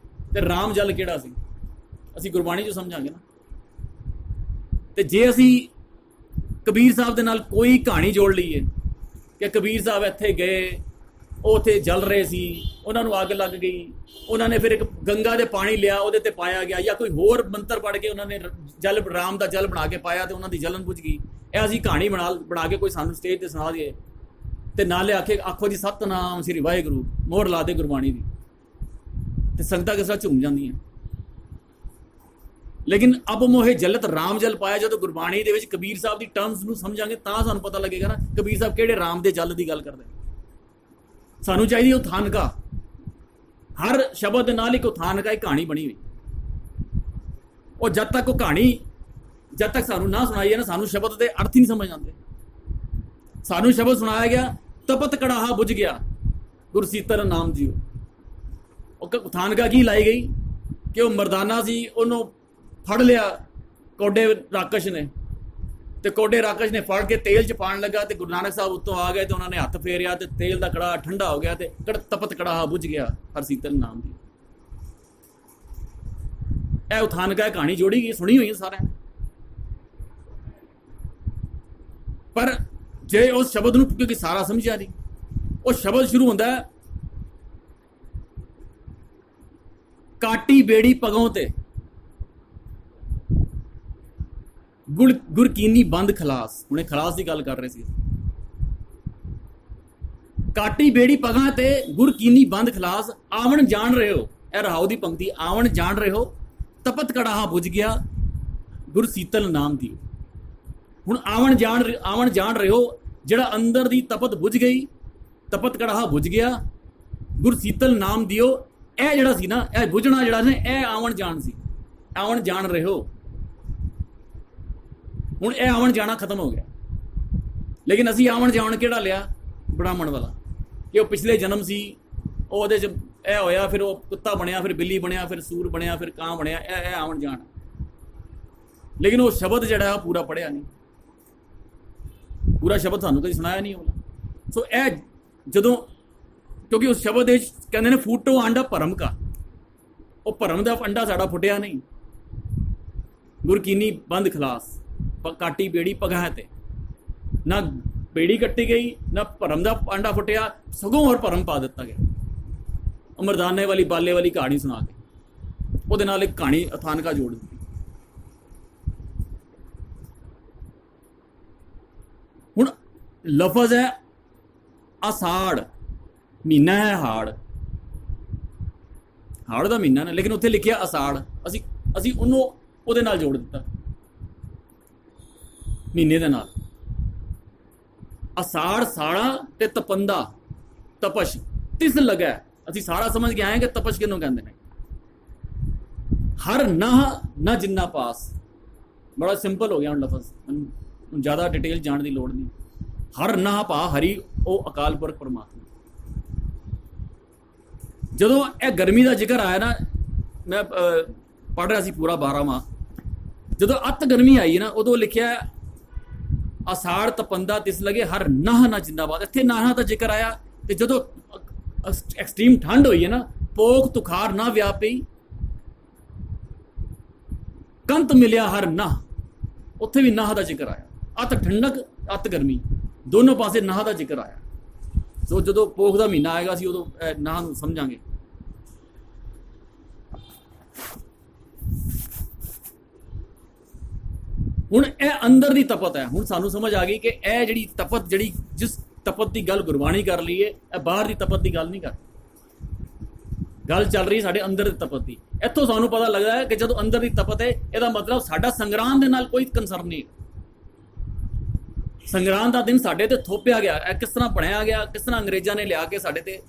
ਤੇ ਰਾਮ ਜਲ ਕਿਹੜਾ ਸੀ, ਅਸੀਂ ਗੁਰਬਾਣੀ 'ਚ ਸਮਝਾਂਗੇ ਨਾ। ਤੇ ਜੇ ਅਸੀਂ ਕਬੀਰ ਸਾਹਿਬ ਦੇ ਨਾਲ ਕੋਈ ਕਹਾਣੀ ਜੋੜ ਲਈਏ ਕਿ ਕਬੀਰ ਸਾਹਿਬ ਇੱਥੇ ਗਏ, ਉਹ ਉੱਥੇ ਜਲ ਰਹੇ ਸੀ, ਉਹਨਾਂ ਨੂੰ ਅੱਗ ਲੱਗ ਗਈ, ਉਹਨਾਂ ਨੇ ਫਿਰ ਇੱਕ ਗੰਗਾ ਦੇ ਪਾਣੀ ਲਿਆ, ਉਹਦੇ ਤੇ ਪਾਇਆ ਗਿਆ, ਜਾਂ ਕੋਈ ਹੋਰ ਮੰਤਰ ਪੜ੍ਹ ਕੇ ਉਹਨਾਂ ਨੇ ਜਲ, ਰਾਮ ਦਾ ਜਲ ਬਣਾ ਕੇ ਪਾਇਆ ਤੇ ਉਹਨਾਂ ਦੀ ਜਲਨ ਬੁਝ ਗਈ। ਇਹ ਅਸੀਂ ਕਹਾਣੀ ਬਣਾ ਕੇ ਕੋਈ ਸਾਨੂੰ ਸਟੇਜ ਤੇ ਸੁਣਾ ਦਈਏ ਤੇ ਨਾਲੇ ਆਖੋ ਜੀ ਸਤਨਾਮ ਸ੍ਰੀ ਵਾਹਿਗੁਰੂ, ਮੋਹਰ ਲਾ ਦੇ ਗੁਰਬਾਣੀ ਦੀ, ਤੇ ਸੰਗਤਾਂ ਕਿਸ ਤਰ੍ਹਾਂ ਝੂਮ ਜਾਂਦੀਆਂ। ਲੇਕਿਨ ਅਬ ਮੋਹੇ ਜਲਤ ਰਾਮ ਜਲ ਪਾਇਆ, ਜਦੋਂ ਗੁਰਬਾਣੀ ਦੇ ਵਿੱਚ ਕਬੀਰ ਸਾਹਿਬ ਦੀ ਟਰਮਸ ਨੂੰ ਸਮਝਾਂਗੇ ਤਾਂ ਸਾਨੂੰ ਪਤਾ ਲੱਗੇਗਾ ਨਾ ਕਬੀਰ ਸਾਹਿਬ ਕਿਹੜੇ ਰਾਮ ਦੇ ਜਲ ਦੀ ਗੱਲ ਕਰਦੇ। ਸਾਨੂੰ ਚਾਹੀਦੀ ਉਥਾਨਕਾ, ਹਰ ਸ਼ਬਦ ਦੇ ਨਾਲ ਇੱਕ ਉਥਾਨਕਾ, ਇੱਕ ਕਹਾਣੀ ਬਣੀ ਹੋਈ। ਉਹ ਜਦ ਤੱਕ ਉਹ ਕਹਾਣੀ ਜਦ ਤੱਕ ਸਾਨੂੰ ਨਾ ਸੁਣਾਈ ਹੈ ਨਾ, ਸਾਨੂੰ ਸ਼ਬਦ ਦੇ ਅਰਥ ਹੀ ਨਹੀਂ ਸਮਝ ਆਉਂਦੇ। ਸਾਨੂੰ ਸ਼ਬਦ ਸੁਣਾਇਆ ਗਿਆ, ਤਪਤ ਕੜਾਹਾ ਬੁਝ ਗਿਆ ਗੁਰਸੀਤਲ ਨਾਮ ਜੀਓ। ਉਹ ਥਾਨਕਾ ਕੀ ਲਾਈ ਗਈ ਕਿ ਉਹ ਮਰਦਾਨਾ ਸੀ, ਉਹਨੂੰ ਫੜ ਲਿਆ ਕੋਡੇ ਰਾਕਸ਼ ਨੇ, ਤੇ ਕੋਡੇ ਰਾਕਸ਼ ਨੇ ਫੜ ਕੇ ਤੇਲ ਚ ਪਾਣ ਲੱਗਾ, ਤੇ ਗੁਰੂ ਨਾਨਕ ਸਾਹਿਬ ਉੱਤੋਂ ਆ ਗਏ ਤੇ ਉਹਨਾਂ ਨੇ ਹੱਥ ਫੇਰਿਆ ਤੇ ਤੇਲ ਦਾ ਕੜਾਹਾ ਠੰਡਾ ਹੋ ਗਿਆ ਤੇ ਤਪਤ ਕੜਾਹਾ ਬੁਝ ਗਿਆ ਹਰਸੀਤਲ ਨਾਮ ਦੀ। ਇਹ ਥਾਨਕਾ ਕਹਾਣੀ ਜੋੜੀ ਗਈ, ਸੁਣੀ ਹੋਈ ਸਾਰਿਆਂ ਨੇ। ਪਰ ਜੇ ਉਸ ਸ਼ਬਦ ਨੂੰ ਕਿਉਂਕਿ ਸਾਰਾ ਸਮਝਿਆ ਨਹੀਂ, ਉਹ ਸ਼ਬਦ ਸ਼ੁਰੂ ਹੁੰਦਾ ਕਾਟੀ ਬੇੜੀ ਪਗੋਂ ਤੇ ਗੁਰਕੀਨੀ ਬੰਦ ਖਲਾਸ। ਹੁਣੇ ਖਲਾਸ ਦੀ ਗੱਲ ਕਰ ਰਹੇ ਸੀ। ਕਾਟੀ ਬੇੜੀ ਪਗਾਂ ਤੇ ਗੁਰਕੀਨੀ ਬੰਦ ਖਲਾਸ, ਆਵਣ ਜਾਣ ਰਹੇ ਹੋ, ਇਹ ਰਹਾਉ ਦੀ ਪੰਕਤੀ, ਆਵਣ ਜਾਣ ਰਹੇ ਹੋ ਤਪਤ ਕੜਾਹਾ ਬੁਝ ਗਿਆ ਗੁਰਸੀਤਲ ਨਾਮ ਦੀ। ਹੁਣ ਆਵਣ ਜਾਣ ਰਹੇ ਹੋ, ਜਿਹੜਾ ਅੰਦਰ ਦੀ ਤਪਤ ਬੁਝ ਗਈ, ਤਪਤ ਕੜਾਹਾ ਬੁਝ ਗਿਆ ਗੁਰਸੀਤਲ ਨਾਮ ਦਿਓ। ਇਹ ਜਿਹੜਾ ਸੀ ਨਾ, ਇਹ ਬੁਝਣਾ ਜਿਹੜਾ ਸੀ, ਇਹ ਆਵਣ ਜਾਣ ਸੀ। ਆਵਣ ਜਾਣ ਰਹੇ ਹੋ, ਹੁਣ ਇਹ ਆਵਣ ਜਾਣਾ ਖਤਮ ਹੋ ਗਿਆ। ਲੇਕਿਨ ਅਸੀਂ ਆਵਣ ਜਾਣ ਕਿਹੜਾ ਲਿਆ? ਬ੍ਰਾਹਮਣ ਵਾਲਾ, ਕਿ ਉਹ ਪਿਛਲੇ ਜਨਮ ਸੀ, ਉਹ ਉਹਦੇ 'ਚ ਇਹ ਹੋਇਆ, ਫਿਰ ਉਹ ਕੁੱਤਾ ਬਣਿਆ, ਫਿਰ ਬਿੱਲੀ ਬਣਿਆ, ਫਿਰ ਸੂਰ ਬਣਿਆ, ਫਿਰ ਕਾਂ ਬਣਿਆ। ਇਹ ਆਵਣ ਜਾਣ। ਲੇਕਿਨ ਉਹ ਸ਼ਬਦ ਜਿਹੜਾ ਉਹ ਪੂਰਾ ਪੜ੍ਹਿਆ ਨਹੀਂ, ਪੂਰਾ ਸ਼ਬਦ ਸਾਨੂੰ ਕਦੀ ਸੁਣਾਇਆ ਨਹੀਂ ਹੋਣਾ। ਸੋ ਇਹ ਜਦੋਂ, ਕਿਉਂਕਿ ਉਸ ਸ਼ਬਦ ਦੇ ਕਹਿੰਦੇ ਨੇ ਫੂਟੋ ਆਂਡਾ ਭਰਮ ਕਾ, ਉਹ ਭਰਮ ਦਾ ਅੰਡਾ ਸਾਡਾ ਫੁੱਟਿਆ ਨਹੀਂ। ਗੁਰਕੀਨੀ ਬੰਦ ਖਲਾਸ, ਕਾਟੀ ਬੇੜੀ ਪਗਾਹ ਤੇ, ਨਾ ਬੇੜੀ ਕੱਟੀ ਗਈ, ਨਾ ਭਰਮ ਦਾ ਆਂਡਾ ਫੁੱਟਿਆ, ਸਗੋਂ ਹੋਰ ਭਰਮ ਪਾ ਦਿੱਤਾ ਗਿਆ। ਮਰਦਾਨੇ ਵਾਲੀ ਬਾਲੇ ਵਾਲੀ ਕਹਾਣੀ ਸੁਣਾ ਕੇ ਉਹਦੇ ਨਾਲ ਇੱਕ ਕਹਾਣੀ ਥਾਨਕਾ ਜੋੜ ਦਿੱਤੀ। ਹੁਣ ਲਫ਼ਜ਼ ਹੈ ਆਸਾੜ, ਮਹੀਨਾ ਹੈ ਹਾੜ, ਹਾੜ ਦਾ ਮਹੀਨਾ ਨਾ, ਲੇਕਿਨ ਉੱਥੇ ਲਿਖਿਆ ਆਸਾੜ। ਅਸੀਂ ਉਹਨੂੰ ਉਹਦੇ ਨਾਲ ਜੋੜ ਦਿੱਤਾ, ਮਹੀਨੇ ਦੇ ਨਾਲ। ਆਸਾੜ ਸਾੜਾ ਤੇ ਤਪੰਦਾ, ਤਪਸ਼ ਤਿਸ ਲਗਾ। ਅਸੀਂ ਸਾਰਾ ਸਮਝ ਕੇ ਆਏ ਕਿ ਤਪਸ਼ ਕਿਹਨੂੰ ਕਹਿੰਦੇ ਨੇ। ਹਰ ਨਾ ਜਿੰਨਾ ਪਾਸ, ਬੜਾ ਸਿੰਪਲ ਹੋ ਗਿਆ ਹੁਣ ਲਫ਼ਜ਼, ਜ਼ਿਆਦਾ ਡਿਟੇਲ ਜਾਣ ਦੀ ਲੋੜ ਨਹੀਂ। ਹਰ ਨਾ ਪਾ ਹਰੀ, ਉਹ ਅਕਾਲ ਪੁਰਖ ਪਰਮਾਤਮਾ। ਜਦੋਂ ਇਹ ਗਰਮੀ ਦਾ ਜ਼ਿਕਰ ਆਇਆ ਨਾ, ਮੈਂ ਪੜ੍ਹ ਰਿਹਾ ਸੀ ਪੂਰਾ 12 ਮਾਹ, ਜਦੋਂ ਅੱਤ ਗਰਮੀ ਆਈ ਨਾ, ਉਦੋਂ ਲਿਖਿਆ ਆਸਾੜ ਤਪੰਦਾ ਤਿਸ ਲਗੇ ਹਰ ਨਾ ਜਿੰਦਾਬਾਦ। ਇੱਥੇ ਨਾਹਾਂ ਦਾ ਜ਼ਿਕਰ ਆਇਆ। ਤੇ ਜਦੋਂ ਐਕਸਟ੍ਰੀਮ ਠੰਡ ਹੋਈ ਹੈ ਨਾ, ਪੋਖ ਤੁਖਾਰ ਨਾ ਵਿਆਪੀ, ਕੰਤ ਮਿਲਿਆ ਹਰ ਨਾ, ਉੱਥੇ ਵੀ ਨਾਹ ਦਾ ਜ਼ਿਕਰ ਆਇਆ। ਅੱਤ ਠੰਡਕ, ਅੱਤ ਗਰਮੀ, ਦੋਨੋਂ ਪਾਸੇ ਨਾਹ ਦਾ ਜ਼ਿਕਰ ਆਇਆ। ਸੋ ਜਦੋਂ ਪੋਖ ਦਾ ਮਹੀਨਾ ਆਏਗਾ ਅਸੀਂ ਉਦੋਂ ਨਾਹ ਨੂੰ ਸਮਝਾਂਗੇ। ਹੁਣ ਇਹ ਅੰਦਰ ਦੀ ਤਪਤ ਹੈ। ਹੁਣ ਸਾਨੂੰ ਸਮਝ ਆ ਗਈ ਕਿ ਇਹ ਜਿਹੜੀ ਤਪਤ, ਜਿਹੜੀ ਜਿਸ ਤਪਤ ਦੀ ਗੱਲ ਗੁਰਬਾਣੀ ਕਰ ਲਈ ਹੈ, ਇਹ ਬਾਹਰ ਦੀ ਤਪਤ ਦੀ ਗੱਲ ਨਹੀਂ ਕਰ, ਗੱਲ ਚੱਲ ਰਹੀ ਸਾਡੇ ਅੰਦਰ ਦੀ ਤਪਤ ਦੀ। ਇੱਥੋਂ ਸਾਨੂੰ ਪਤਾ ਲੱਗਦਾ ਹੈ ਕਿ ਜਦੋਂ ਅੰਦਰ ਦੀ ਤਪਤ ਹੈ, ਇਹਦਾ ਮਤਲਬ ਸਾਡਾ ਸੰਗਰਾਮ ਦੇ ਨਾਲ ਕੋਈ ਕੰਸਰਨ ਨਹੀਂ। ਸੰਗਰਾਮ ਦਾ ਦਿਨ ਸਾਡੇ ਤੇ ਥੋਪਿਆ ਗਿਆ। ਇਹ ਕਿਸ ਤਰ੍ਹਾਂ ਬਣਾਇਆ ਗਿਆ, ਕਿਸ ਤਰ੍ਹਾਂ ਅੰਗਰੇਜ਼ਾਂ ਨੇ ਲਿਆ ਕੇ ਸਾਡੇ ਤੇ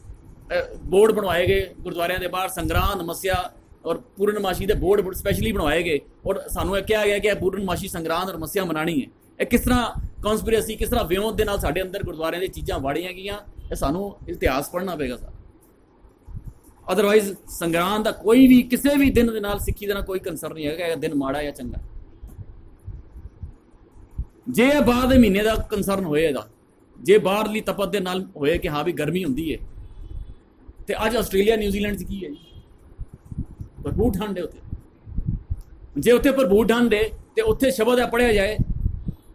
ਬੋਰਡ ਬਣਵਾਏ ਗਏ ਗੁਰਦੁਆਰਿਆਂ ਦੇ ਬਾਹਰ, ਸੰਗਰਾਮ ਨਮੱਸਿਆ ਔਰ ਪੂਰਨਮਾਸ਼ੀ ਦੇ ਬੋਰਡ ਸਪੈਸ਼ਲੀ ਬਣਵਾਏ ਗਏ, ਔਰ ਸਾਨੂੰ ਇਹ ਕਿਹਾ ਗਿਆ ਕਿ ਪੂਰਨਮਾਸ਼ੀ ਸੰਗਰਾਮ ਔਰ ਮੱਸਿਆ ਮਨਾਣੀ ਹੈ। ਇਹ ਕਿਸ ਤਰ੍ਹਾਂ ਕਨਸਪੀਰੇਸੀ, ਕਿਸ ਤਰ੍ਹਾਂ ਵਿਉਂਤ ਦੇ ਨਾਲ ਸਾਡੇ ਅੰਦਰ ਗੁਰਦੁਆਰਿਆਂ ਦੀਆਂ ਚੀਜ਼ਾਂ ਵਾੜੀਆਂ ਗਈਆਂ, ਇਹ ਸਾਨੂੰ ਇਤਿਹਾਸ ਪੜ੍ਹਨਾ ਪਏਗਾ ਸਾਰਾ। ਅਦਰਵਾਈਜ਼ ਸੰਗਰਾਮ ਦਾ ਕੋਈ ਵੀ ਕਿਸੇ ਵੀ ਦਿਨ ਦੇ ਨਾਲ ਸਿੱਖੀ ਦੇ ਨਾਲ ਕੋਈ ਕੰਸਰਨ ਨਹੀਂ ਹੈਗਾ ਇਹ ਦਿਨ ਮਾੜਾ ਜਾਂ ਚੰਗਾ। ਜੇ ਇਹ ਬਾਹਰ ਦੇ ਮਹੀਨੇ ਦਾ ਕੰਸਰਨ ਹੋਏ, ਇਹਦਾ ਜੇ ਬਾਹਰਲੀ ਤਪਤ ਦੇ ਨਾਲ ਹੋਏ ਕਿ ਹਾਂ ਵੀ ਗਰਮੀ ਹੁੰਦੀ ਹੈ, ਤੇ ਅੱਜ ਆਸਟ੍ਰੇਲੀਆ ਨਿਊਜ਼ੀਲੈਂਡ 'ਚ ਕੀ ਹੈ ਜੀ? ਭਰਪੂਰ ਠੰਡ ਹੈ ਉੱਥੇ। ਜੇ ਉੱਥੇ ਭਰਪੂਰ ਠੰਡ ਹੈ ਤੇ ਉੱਥੇ ਸ਼ਬਦ ਪੜ੍ਹਿਆ ਜਾਏ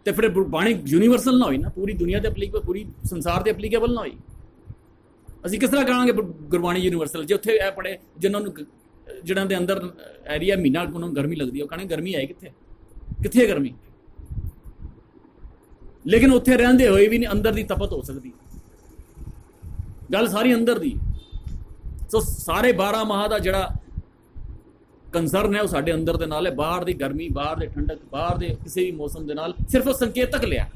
ਤੇ ਫਿਰ ਬਾਣੀ ਯੂਨੀਵਰਸਲ ਨਾ ਹੋਈ ਨਾ, ਪੂਰੀ ਦੁਨੀਆ ਤੇ ਐਪਲੀਕੇਬਲ, ਪੂਰੀ ਸੰਸਾਰ ਤੇ ਐਪਲੀਕੇਬਲ ਨਾ ਹੋਈ। ਅਸੀਂ ਕਿਸ ਤਰ੍ਹਾਂ ਕਰਾਂਗੇ ਗੁਰਬਾਣੀ ਯੂਨੀਵਰਸਲ ਜੇ ਉੱਥੇ ਇਹ ਪੜ੍ਹੇ ਜਿਹਨਾਂ ਦੇ ਅੰਦਰ ਏਰੀਆ ਮਹੀਨਾ ਉਹਨਾਂ ਨੂੰ ਗਰਮੀ ਲੱਗਦੀ ਹੈ, ਉਹ ਕਹਿੰਦੇ ਗਰਮੀ ਆਏ ਕਿੱਥੇ ਹੈ ਗਰਮੀ? ਲੇਕਿਨ ਉੱਥੇ ਰਹਿੰਦੇ ਹੋਏ ਵੀ ਨਹੀਂ ਅੰਦਰ ਦੀ ਤਪਤ ਹੋ ਸਕਦੀ। ਗੱਲ ਸਾਰੀ ਅੰਦਰ ਦੀ। ਸੋ ਸਾਰੇ 12 ਮਾਹ ਦਾ ਜਿਹੜਾ ਕੰਸਰਨ ਹੈ ਉਹ ਸਾਡੇ ਅੰਦਰ ਦੇ ਨਾਲ ਹੈ। ਬਾਹਰ ਦੀ ਗਰਮੀ, ਬਾਹਰ ਦੇ ਠੰਡਕ, ਬਾਹਰ ਦੇ ਕਿਸੇ ਵੀ ਮੌਸਮ ਦੇ ਨਾਲ ਸਿਰਫ ਉਹ ਸੰਕੇਤਕ ਲਿਆ,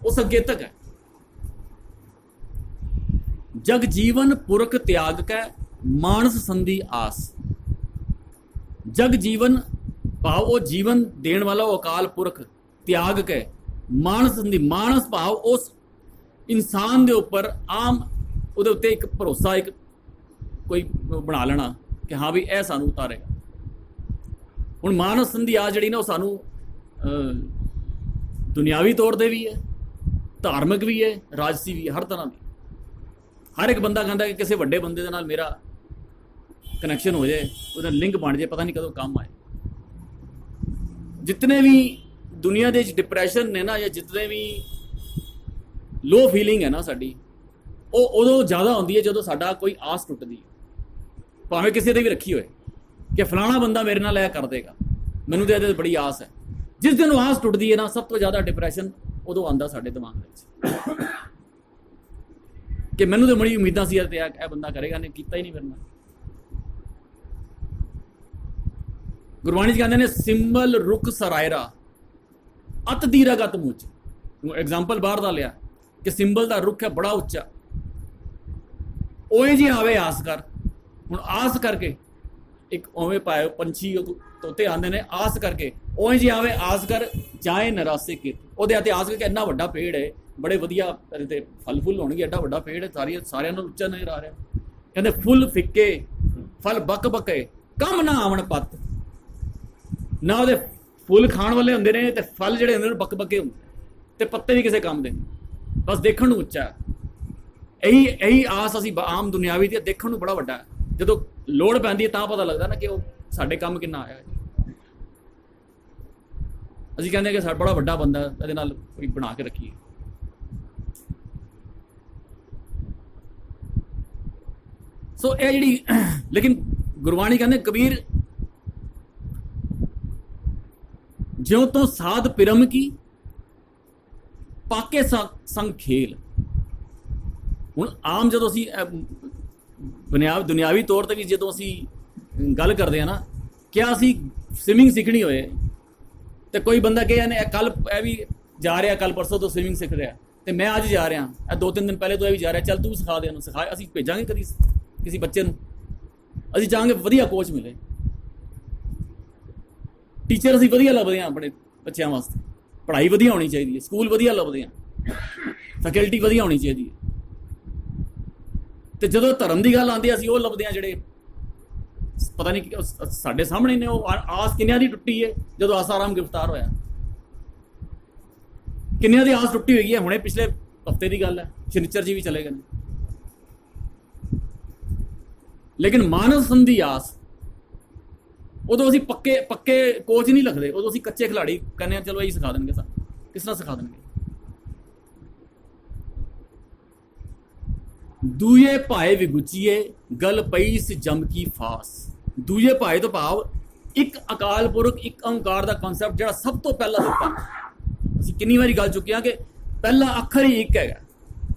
ਉਹ ਸੰਕੇਤਕ ਹੈ। ਜਗ ਜੀਵਨ ਪੁਰਖ ਤਿਆਗ ਕੈ ਮਾਨਸ ਸੰਧੀ ਆਸ। जग जीवन भाव वो जीवन देने वाला वो अकाल पुरख त्याग के मानस दी मानस भाव उस इंसान के उपर आम उहदे उत्ते एक भरोसा एक कोई बना लेना कि हाँ भी यह सानू उतारेगा। हुण मानस संधि आ जिहड़ी ना वो सानू दुनियावी तौर पर भी है, धार्मिक भी है, राजसी भी है, हर तरह की। हर एक बंदा कहता कि किसी वड्डे बंदे दे नाल मेरा कनैक्शन हो जाए, उहदा लिंक बन जाए, पता नहीं कदों काम आए। जितने भी दुनिया के डिप्रैशन ने ना, या जितने भी लो फीलिंग है ना साडी, वो उदों ज़्यादा होंदी है जदों साडा कोई आस टुटदी है, भावें किसी दे भी रखी होए कि फलाना बंदा मेरे नाल ऐ कर देगा, मैनूं ते बड़ी आस है। जिस दिन वो आस टुटदी है ना, सब तो ज़्यादा डिप्रैशन उदों आंदा साडे दिमाग विच कि मैनूं तो बड़ी उम्मीदां सी यार, ए बंदा करेगा, ने कीता ही नहीं मेरे नाल। गुरबाणी च कहते हैं सिंबल रुख सरायरा अत दीरा गत मुच। एग्जाम्पल बाहर का लिया कि सिंबल का रुख है बड़ा उच्चा, ओए जी आवे आस कर। हुण आस करके एक उवें पाए पंछी तोते आते ने आस करके, ओए जी आवे आस कर जाए नरासे कित। उहदे हत्थे आस करके इन्ना वड्डा पेड़ है, बड़े वधिया फल फुल होणगे, एडा वड्डा पेड़ है, सारियां नालों उच्चा नज़र आ रहा। कहते फुल फिक्के फल बक बके कम ना आवन पत। ना वो फुल खाण वाले होंदे ने ते फल जिहड़े होंदे ने बक बके होंदे, ते पत्ते भी किसी काम दे नहीं, बस देखण नूं उच्चा है। यही आस असीं आम दुनियावी दी देखण नूं बड़ा वड्डा है, जदों लोड़ पैंदी है तां पता लगदा ना कि वो साडे काम किन्ना आया है। असीं कहंदे कि साडा बड़ा वड्डा बंदा इहदे नाल कोई बना के रखीए। सो ये जिहड़ी लेकिन गुरबाणी कहंदे कबीर ज्यों तो साध पिरम की पाके संग खेल। हुण आम जो असी दुनियावी तौर पर भी जो असी गल करते हैं ना, क्या असी स्विमिंग सीखनी होए तो कोई बंदा कहे कल ए भी जा रहा, कल परसों तो स्विमिंग सीख रहा, तो मैं अज जा रहा, 2-3 दिन पहले तो भी जा रहा, चल तू भी सिखा दे, सिखा असी भेजांगे कभी किसी बच्चे नूं, असी चाहांगे वधिया कोच मिले, टीचर असीं वधिया लभदे हां अपने बच्चों वास्ते, पढ़ाई वधिया होनी चाहिए, स्कूल वधिया लभदे हां, फैकल्टी वधिया होनी चाहिए। तो जदों धर्म की गल आती असीं वो लभदे हां जिहड़े पता नहीं साडे सामने ने। वो आस किन्नियां दी टुट्टी है जदों आसाराम गिरफ्तार होया, किन्नियां दी आस टुट्टी हुई है। हुणे पिछले हफ्ते की गल है, शनिचर जी भी चले गए, लेकिन मानस संधि आस उदों असीं पक्के पक्के कोच नहीं लगते, उदों असीं कच्चे खिलाड़ी कहने चलो यही सिखा देंगे, सानूं किस तरह सिखा देंगे। दूए भाए विगुचीए गल पई स जम की फास। दूए भाए तो भाव एक अकाल पुरख एक ओंकार का कॉन्सैप्ट जो सब तो पहला दिता, असीं कितनी बारी गल चुके हैं कि पहला अखर ही एक है,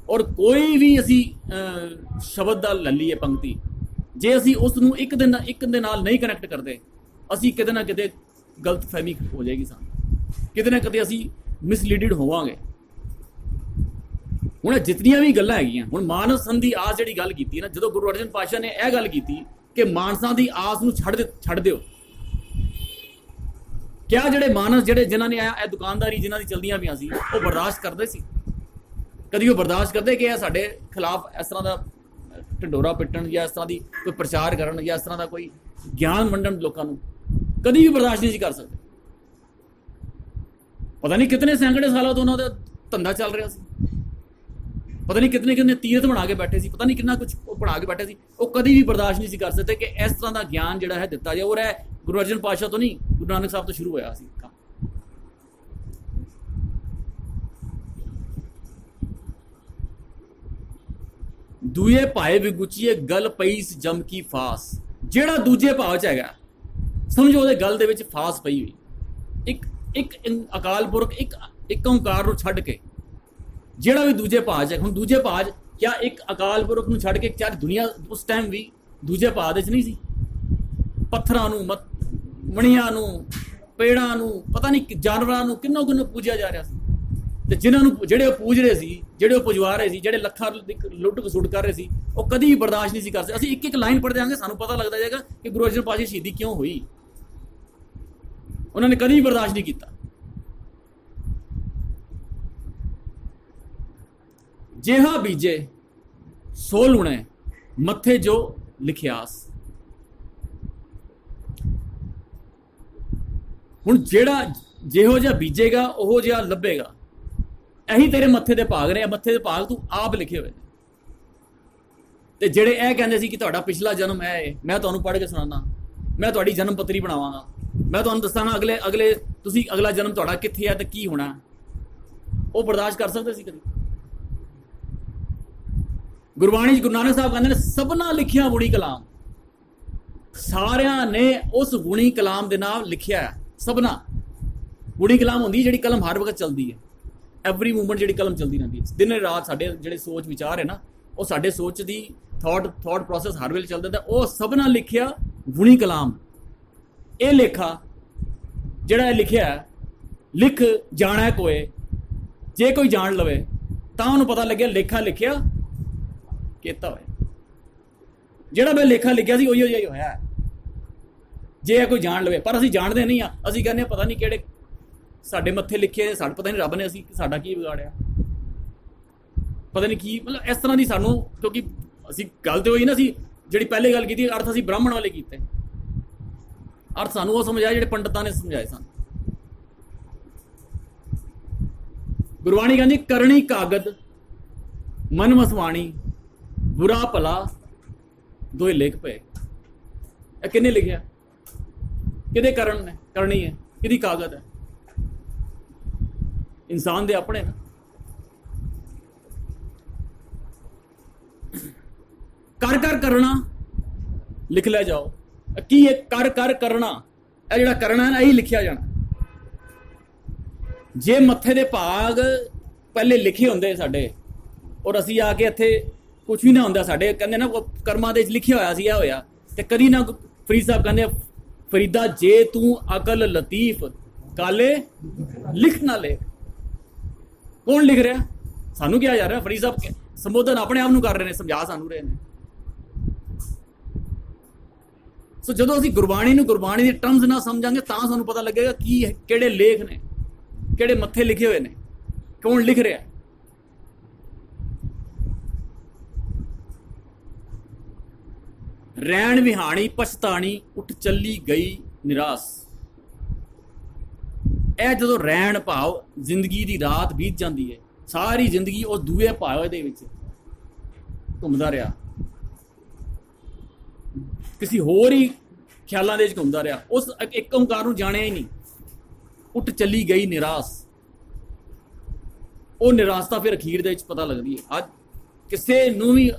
और कोई भी असी शब्द का ले लीए पंक्ति, जे असी उसनूं एक दे नाल नहीं कनैक्ट करते, असी किते ना किते गलत फहमी हो जाएगी, सानूं किते ना किते असी मिसलीडिड होवांगे। हुण जितनियां भी गल्लां हैगियां, हुण मानस संधि आस जिहड़ी गल कीती ना, जदों गुरु अर्जन पातशाह ने यह गल कीती कि मानसां दी आस नूं छड्ड दिओ, क्या जिहड़े मानस जिहड़े जिन्हां ने यह दुकानदारी जिन्हां दी चलदियां पियां सी वो बर्दाश्त करदे सी? कदी वो बर्दाश्त करदे कि साडे खिलाफ इस तरह का ढिंडोरा पिट्टण या इस तरह की कोई प्रचार करन या इस तरह का कोई ज्ञान वंडण लोकां नूं? कदी भी बर्दाश्त नहीं कर सकते। पता नहीं कितने सैकड़े सालों तो उन्होंने धंधा चल रहा सी, पता नहीं कितने कितने तीर्थ बना के बैठे सी, पता नहीं कितना कुछ बना के बैठे सी, वो कभी भी बर्दाश्त नहीं कर सकते कि इस तरह का ज्ञान जिहड़ा है दिता जाए। और गुरु अर्जन पातशाह तो नहीं, गुरु नानक साहब तो शुरू होया सी काम। दूए भाए विगुचीए गल पई स जम की फास। जिहड़ा दूजे भाव च हैगा, समझो ਉਹਦੇ गल दे विच फास पई हुई, एक अकाल पुरख एक ओंकार ਨੂੰ ਛੱਡ ਕੇ ਜਿਹੜਾ भी दूजे भाज है। ਹੁਣ दूजे भाज क्या एक अकाल पुरख ਨੂੰ ਛੱਡ ਕੇ क्या दुनिया उस टाइम भी दूजे भाज ਵਿੱਚ नहीं सी? ਪੱਥਰਾਂ ਨੂੰ ਮਣੀਆਂ ਨੂੰ ਪੇੜਾਂ ਨੂੰ ਪਤਾ ਨਹੀਂ ਜਾਨਵਰਾਂ ਨੂੰ ਕਿੰਨੋਂ ਕਿੰਨੋਂ ਪੂਜਿਆ ਜਾ ਰਿਹਾ ਸੀ, ਤੇ ਜਿਨ੍ਹਾਂ ਨੂੰ ਜਿਹੜੇ ਉਹ ਪੂਜ ਰਹੇ ਸੀ, ਜਿਹੜੇ ਉਹ ਪੁਜਵਾ ਰਹੇ ਸੀ, ਜਿਹੜੇ ਲੱਖਾਂ ਲੁੱਟ ਖਸੁੱਟ ਕਰ ਰਹੇ ਸੀ, ਉਹ ਕਦੀ ਵੀ ਬਰਦਾਸ਼ਤ ਨਹੀਂ ਸੀ ਕਰ ਸਕਦੇ। ਅਸੀਂ ਇੱਕ ਇੱਕ ਲਾਈਨ ਪੜ੍ਹ ਦਿਆਂਗੇ, ਸਾਨੂੰ ਪਤਾ ਲੱਗਦਾ ਜਾਏਗਾ ਕਿ ਗੁਰੂ ਅਰਜਨ ਪਾਤਸ਼ਾਹ ਸ਼ਹੀਦੀ ਕਿਉਂ ਹੋਈ। उन्होंने कभी भी बर्दाश्त नहीं किया। जेहा बीजे सो लुणे मथे जो लिखियास। हुण जेड़ा जेहो जिहा बीजेगा ओहो जिहा लभेगा। यही तेरे मथे दे भाग ने, मथे दे भाग तू आप लिखे हुए ने। ते जेड़े ए कहंदे सी कि तुहाडा पिछला जन्म है, मैं तुहानूं पढ़ के सुनाना, मैं तुहाडी जन्म पत्री बनावांगा, मैं तुहानूं दसांगा अगले अगले तुसीं अगला जन्म तुहाडा कित्थे है ते की होना। वो बर्दाश्त कर सकते सी कदी? गुरबाणी गुरु नानक साहब कहते हैं सबना लिखिया बुणी कलाम, सारिया ने उस बुणी कलाम के नाम लिखिया है। सबना बुणी कलाम होंगी जी कलम हर वक्त चलती है, एवरी मूवमेंट जी कलम चलती रहती है। दिन रात साढ़े जो सोच विचार है ना, वो साढ़े सोच की थॉट प्रोसैस हर वेले चलता है। वो सबना लिखिया बुणी कलाम, ये लेखा जड़ा लिखिया है, लिख जाना कोई, जे कोई जान लवे तो उन्होंने पता लगे लेखा लिखिया किता होया। जिहड़ा मैं लेखा लिखिया सी उही जिहा होया जे कोई जान लवे, पर असीं जानते नहीं हाँ। असीं कहने पता नहीं किहड़े साडे मत्थे लिखे, साडे पता नहीं रब ने असीं साडा की बिगाड़िया, पता नहीं की। मतलब इस तरह की सानू, क्योंकि असीं गल तो होई ना, असीं जिहड़ी पहले गल कीती अर्थ असीं ब्राह्मण वाले कीते, अर्थ सानू वो समझाए जिहड़े पंडितां ने समझाए सन। गुरबाणी कहंदी करणी कागद मन मसवाणी, बुरा भला दोए लेख पे। किन्ने लिखिया? किहदे करण ने करनी है, किहदी कागज है? इंसान दे अपने ना। कर कर करना लिख लिया जाओ। की है कर कर करना? यह जिहड़ा करना है ना, यही लिखिया जाना। जे मत्थे दे भाग पहले लिखे होंदे साडे, और असीं आके इत्थे कुछ भी ना होंदा, साडे कहंदे ना कर्मां दे लिखिया होया सी, होया ते कदी ना। फरीद साहब कहंदे फरीदा जे तू अकल लतीफ काले लिख ना ले। कौन लिख रहा? सानू क्या जा रहा? फरीद साहब संबोधन अपने आप नूं कर रहे हैं, समझा सानू रहे हैं। सो जदों असीं गुरबाणी नूं गुरबाणी दे टर्म्स ना समझांगे तां सानू पता लगेगा की किहड़े लेख ने, किहड़े मत्थे लिखे हुए ने, कौन लिख रहा। रैन विहाणी पछताणी उठ चली गई निराश। यह जो रैन भाव जिंदगी की रात बीत जाती है, सारी जिंदगी उस दूए भाव दे विच घूमता रहा, किसी होर ही ख्यालों के घूमता रहा, उस एक ओंकार नूं जाणिया ही नहीं। उठ चली गई निराश। वो निराशता फिर अखीर दे विच पता लगती है। अज किसी नूं भी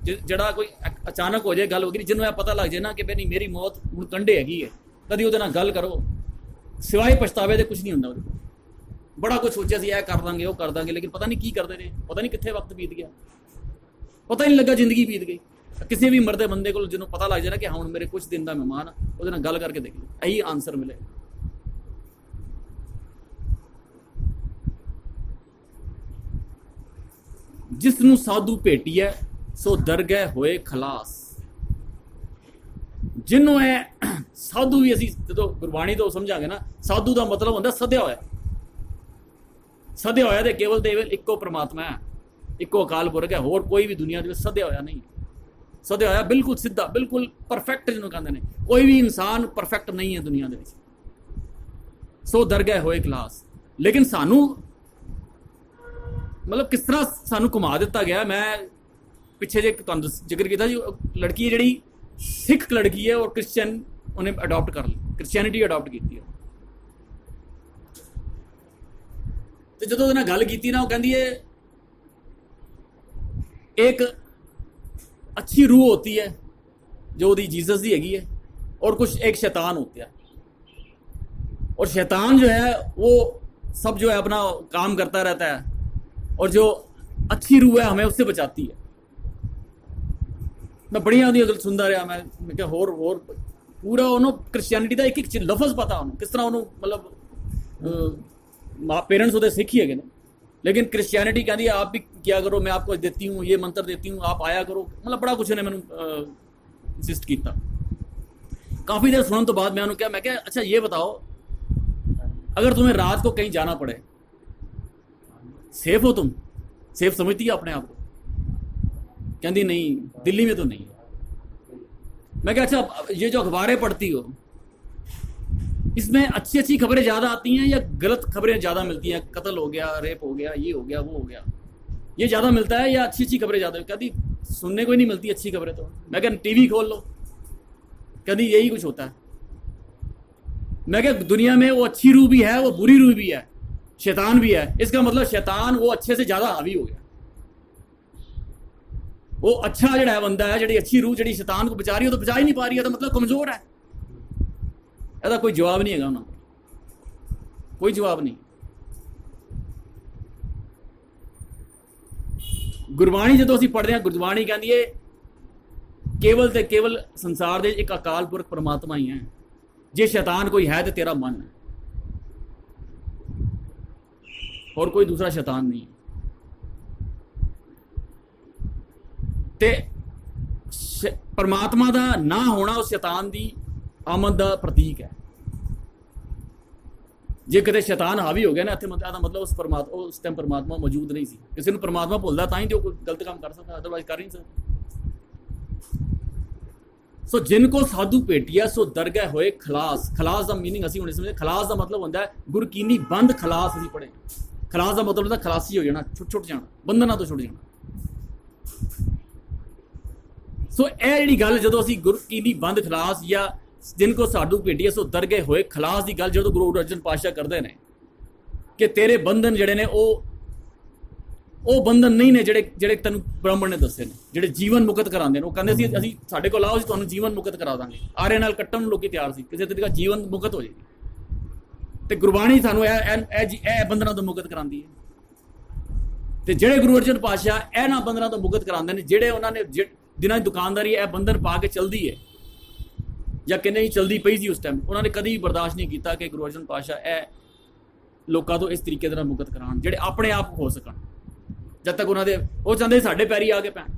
जड़ा कोई अचानक हो जाए गल हो गई, जिन्होंने पता लग जाए ना कि भाई मेरी मौत हुण कंढे हैगी है, कभी उहदे नाल गल करो, सिवाय पछतावे दे कुछ नहीं हुंदा। बड़ा कुछ सोचा सी, कर देंगे वो कर देंगे, लेकिन पता नहीं की करते रहे, पता नहीं कित्थे वक्त बीत गया, पता ही नहीं लगा जिंदगी बीत गई। किसी भी मरदे बंदे को जिन्होंने पता लग जाए ना कि हाँ मेरे कुछ दिन का मेहमान, उहदे नाल गल करके देख लो, यही आंसर मिले। जिसनूं साधु भेटी है सो दरगह होए खलास। जिन्हों है साधु भी असी जो गुरबाणी तो समझांगे ना, साधु का मतलब होंदा सद्या होया। सद्या होया तो केवल देवल इको परमात्मा है, इको अकाल पुरख है, होर कोई भी दुनिया के सद्या होया नहीं। सद्या होया बिल्कुल सीधा, बिल्कुल परफेक्ट जिन्होंने कहते हैं। कोई भी इंसान परफेक्ट नहीं है दुनिया के। सो दरगह होए खलास। लेकिन सानू मतलब किस तरह सानू घुमा दिता गया। मैं पिछे जे तुहानूं जिक्र किया जी, लड़की जी सिख लड़की है और क्रिश्चियन उन्हें अडॉप्ट कर ली, क्रिश्चियनिटी अडॉप्ट की। तो जो गल की ना, वो कहती है एक अच्छी रूह होती है जो दी जीसस की हैगी है, और कुछ एक शैतान होता है। और शैतान जो है वो सब जो है अपना काम करता रहता है, और जो अच्छी रूह है हमें उससे बचाती है। मैं बढ़िया उन्हें गल सुनता रहा। मैं क्या होर पूरा उन्होंने क्रिश्चियनिटी का एक एक लफज पता उन्होंने किस तरह उन्होंने मतलब पेरेंट्स होते सिख ही है, लेकिन क्रिश्चियनिटी कहती है आप भी क्या करो, मैं आपको देती हूँ, ये मंत्र देती हूँ, आप आया करो। मतलब बड़ा कुछ उन्हें मैंने इंसिस्ट किया। काफ़ी देर सुनने तो बाद मैं उन्होंने क्या, मैं क्या अच्छा ये बताओ अगर तुम्हें रात को कहीं जाना पड़े, सेफ हो तुम? सेफ समझती है अपने आप को? कहती नहीं, दिल्ली में तो नहीं। मैं क्या, अच्छा ये जो अखबारें पढ़ती हो इसमें अच्छी अच्छी खबरें ज़्यादा आती हैं या गलत खबरें ज़्यादा मिलती हैं? कत्ल हो गया, रेप हो गया, ये हो गया, वो हो गया, ये ज़्यादा मिलता है या अच्छी अच्छी खबरें ज़्यादा? कहती सुनने को ही नहीं मिलती अच्छी खबरें तो। मैं क्या, टीवी खोल लो, कहती यही कुछ होता है। मैं क्या, दुनिया में वो अच्छी रूह भी है, वो बुरी रूह भी है, शैतान भी है। इसका मतलब शैतान वो अच्छे से ज़्यादा हावी हो गया। वो अच्छा जड़ा है बंदा है, जी अच्छी रूह जी शैतान को बचा रही है, तो बचा ही नहीं पा रही है, तो मतलब कमजोर है। ਇਹਦਾ कोई जवाब नहीं है उन्होंने, कोई जवाब नहीं। गुरबाणी जो ਅਸੀਂ पढ़ते हैं, गुरबाणी कहती है केवल ते केवल संसार दे एक अकाल पुरख परमात्मा ही है। जे शैतान कोई है तो तेरा मन है, और कोई दूसरा शैतान नहीं है। ते परमात्मा का ना होना उस शैतान की आमद का प्रतीक है। जे कदे शैतान हावी हो गया ना इत्थे, मतलब उस परमात्मा, उस टाइम परमात्मा मौजूद नहीं सी। किसी को परमात्मा भुलदा तां ही तो कोई गलत काम कर सकता, अदरवाइज कर नहीं सकता। सो जिनको साधु भेटिया सो दरगह होए खलास। खलास का मीनिंग असीं हुण समझे। खलास का मतलब होंदा है गुरकीनी बंद खलास। असीं पढ़े खलास का मतलब होंदा खलासी हो जाना, छुट जाना, बंधना तो छुट जाना। सो यह जिहड़ी गल जदों असीं गुरकीनी बंद खलास या जिनको साधु भेटिया सो दरगह होए खलास की गल जो गुरु अर्जन पातशाह करते हैं कि तेरे बंधन जड़े ने वो बंधन नहीं ने जेडे तेन ब्राह्मण ने दसे ने, जेडे जीवन मुक्त कराते हैं। वो कहते असीं साडे कोल आओ, तुहानूं जीवन मुक्त करा देंगे। आरे नाल कट्टण नूं लोकी तैयार सी, किसी तरीके जीवन मुक्त हो जाएगी। तो गुरबाणी सानूं ए बंधना तो मुक्त करांदी है। तो जेडे गुरु अर्जन पातशाह इन्हां बंधना तो मुक्त करांदे ने, जेडे उन्होंने जिन्हां दी दुकानदारी ए बंधन पा के चलती है या कि नहीं चलती पई सी उस टाइम, उन्होंने कभी भी बर्दाश्त नहीं किया कि गुरु अर्जन पातशाह ए लोगों तो इस तरीके तरह मुक्त कराउण जेडे अपने आप हो सकन। जब तक उन्होंने वो चाहते साढ़े पैरी आके पैन।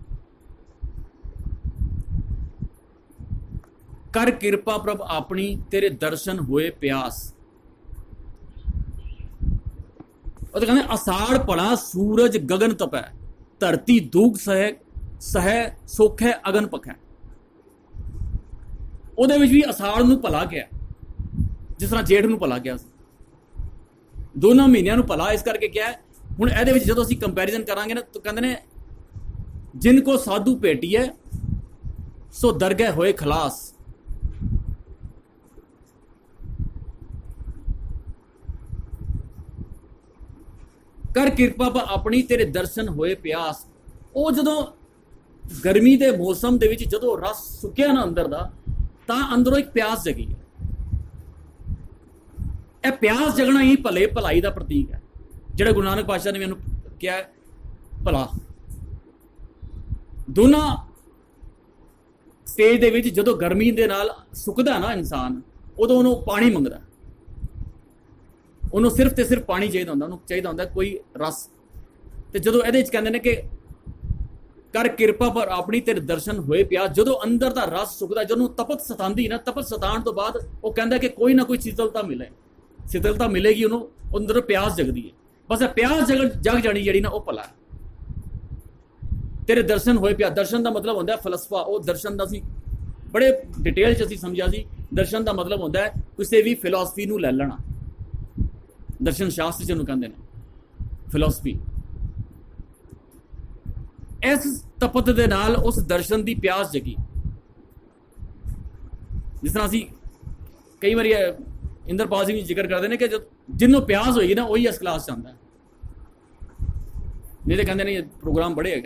कर किरपा प्रभ अपनी तेरे दर्शन होए प्यास। और तो कहते असाड़ पड़ा सूरज गगन तपै, धरती दूग सह सोखै अगन पखै। ਉਹਦੇ ਵਿੱਚ ਵੀ ਅਸਾੜ ਨੂੰ ਭਲਾ ਗਿਆ, ਜਿਸ ਤਰ੍ਹਾਂ ਜੇਠ ਨੂੰ ਭਲਾ ਗਿਆ ਸੀ। ਦੋਨਾਂ ਮਹੀਨਿਆਂ ਨੂੰ ਭਲਾ ਇਸ ਕਰਕੇ ਕਿਹਾ। ਹੁਣ ਇਹਦੇ ਵਿੱਚ ਜਦੋਂ ਅਸੀਂ ਕੰਪੈਰੀਜ਼ਨ ਕਰਾਂਗੇ ਨਾ ਤਾਂ ਕਹਿੰਦੇ ਨੇ ਜਿਨ ਕੋ ਸਾਧੂ ਭੇਟੀ ਹੈ ਸੋ ਦਰਗਹਿ ਹੋਏ ਖਲਾਸ। ਕਰ ਕਿਰਪਾ ਆਪਣੀ ਤੇਰੇ ਦਰਸ਼ਨ ਹੋਏ ਪਿਆਸ। ਉਹ ਜਦੋਂ ਗਰਮੀ ਦੇ ਮੌਸਮ ਦੇ ਵਿੱਚ ਜਦੋਂ ਰਸ ਸੁੱਕਿਆ ਨਾ ਅੰਦਰ ਦਾ, ਤਾਂ ਅੰਦਰੋਂ ਇੱਕ ਪਿਆਸ ਜਗੀ ਹੈ। ਇਹ ਪਿਆਸ ਜਗਣਾ ਹੀ ਭਲੇ ਭਲਾਈ ਦਾ ਪ੍ਰਤੀਕ ਹੈ। ਜਿਹੜਾ ਗੁਰੂ ਨਾਨਕ ਪਾਤਸ਼ਾਹ ਨੇ ਮੈਨੂੰ ਕਿਹਾ ਭਲਾ। ਦੋਨਾਂ ਸਟੇਜ ਦੇ ਵਿੱਚ ਜਦੋਂ ਗਰਮੀ ਦੇ ਨਾਲ ਸੁੱਕਦਾ ਨਾ ਇਨਸਾਨ, ਉਦੋਂ ਉਹਨੂੰ ਪਾਣੀ ਮੰਗਦਾ। ਉਹਨੂੰ ਸਿਰਫ ਤੇ ਸਿਰਫ ਪਾਣੀ ਚਾਹੀਦਾ ਹੁੰਦਾ, ਉਹਨੂੰ ਚਾਹੀਦਾ ਹੁੰਦਾ ਕੋਈ ਰਸ। ਤੇ ਜਦੋਂ ਇਹਦੇ ਵਿੱਚ ਕਹਿੰਦੇ ਨੇ ਕਿ कर किरपा पर अपनी तेरे दर्शन होए प्यास। जो अंदर का रस सुखदा, जो तपत सतांदी ना, तपत सताण तो बाद वो कहता कि कोई ना कोई शीतलता मिले, शीतलता मिलेगी उन्होंने, अंदर प्यास जगदी है। बस प्यास जग जानी जी ना, वो भला तेरे दर्शन होए प्यास। दर्शन का मतलब होंदा है फलसफा। वो दर्शन का असीं बड़े डिटेल च असीं समझिया सी। दर्शन का मतलब होंदा है किसी भी फिलोसफी नूं लै लेना। दर्शन शास्त्र जिहनूं कहंदे ने फिलोसफी। इस तपत दे नाल उस दर्शन की प्यास जगी। जिस तरह असीं कई बार इंद्रपाल सिंह जिक्र करते हैं कि जिन्हों प्यास होगी ना वही इस क्लास चाहता है, नहीं तो कहते नहीं प्रोग्राम बड़े है।